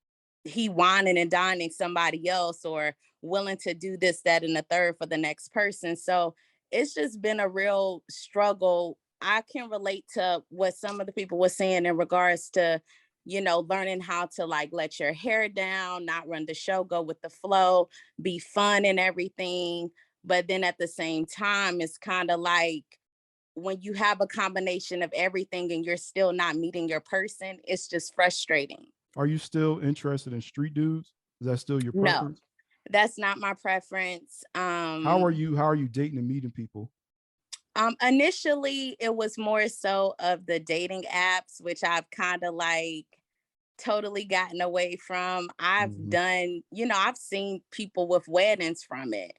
he whining and dining somebody else or willing to do this, that, and the third for the next person. So it's just been a real struggle. I can relate to what some of the people were saying in regards to, learning how to like let your hair down, not run the show, go with the flow, be fun and everything. But then at the same time, it's kind of like when you have a combination of everything and you're still not meeting your person, it's just frustrating. Are you still interested in street dudes? Is that still your No, preference? that's not my preference. How are you dating and meeting people? Initially it was more so of the dating apps, which I've kind of like totally gotten away from. I've done, I've seen people with weddings from it.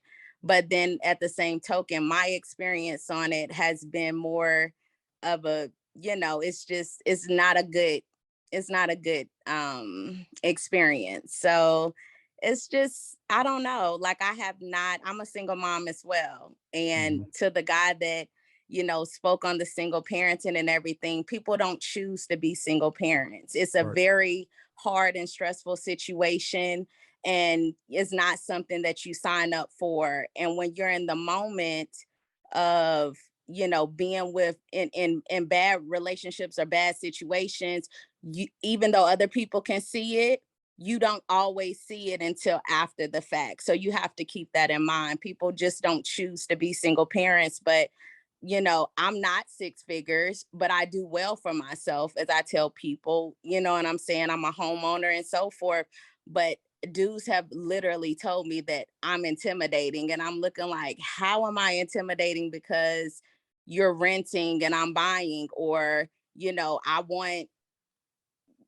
But then at the same token, my experience on it has been more of a, it's not a good experience. So it's just, I don't know. Like I'm a single mom as well. And to the guy that, spoke on the single parenting and everything, people don't choose to be single parents. It's a very hard and stressful situation. And it's not something that you sign up for. And when you're in the moment of, being with in bad relationships or bad situations, even though other people can see it, you don't always see it until after the fact. So you have to keep that in mind. People just don't choose to be single parents, but I'm not six figures, but I do well for myself, as I tell people, and I'm saying I'm a homeowner and so forth. But dudes have literally told me that I'm intimidating, and I'm looking like, how am I intimidating? Because you're renting and I'm buying, or, I want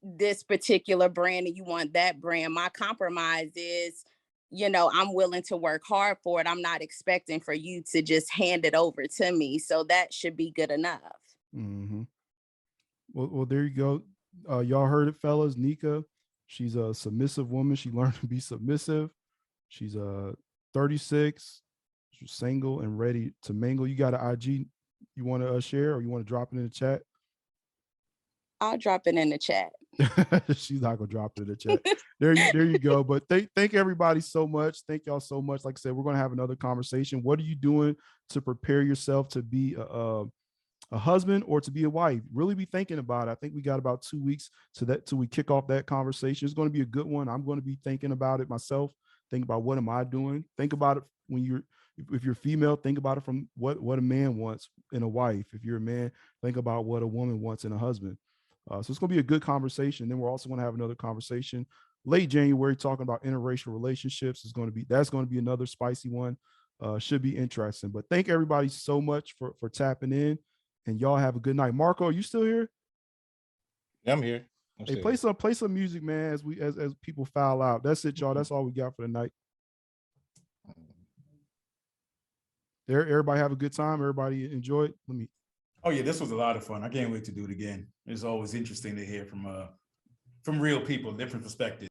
this particular brand and you want that brand. My compromise is, I'm willing to work hard for it. I'm not expecting for you to just hand it over to me. So that should be good enough. Mm-hmm. Well, there you go. Y'all heard it, fellas. Nika, She's a submissive woman. She learned to be submissive. She's 36. She's single and ready to mingle. You got an IG you want to share, or you want to drop it in the chat? I'll drop it in the chat. She's not gonna drop it in the chat. There you go. But thank everybody so much. Thank y'all so much. Like I said, we're gonna have another conversation. What are you doing to prepare yourself to be a husband or to be a wife? Really be thinking about it. I think we got about 2 weeks till we kick off that conversation. It's going to be a good one. I'm going to be thinking about it myself. Think about, what am I doing? Think about it if you're female, think about it from what a man wants in a wife. If you're a man, think about what a woman wants in a husband. So it's going to be a good conversation. Then we're also going to have another conversation late January talking about interracial relationships. That's going to be another spicy one. Should be interesting. But thank everybody so much for tapping in, and y'all have a good night. Marco, are you still here? Yeah, I'm here. Hey, play some music, man, as people file out. That's it, y'all. That's all we got for the night. Everybody have a good time. Everybody enjoy it. Oh yeah, this was a lot of fun. I can't wait to do it again. It's always interesting to hear from real people, different perspectives.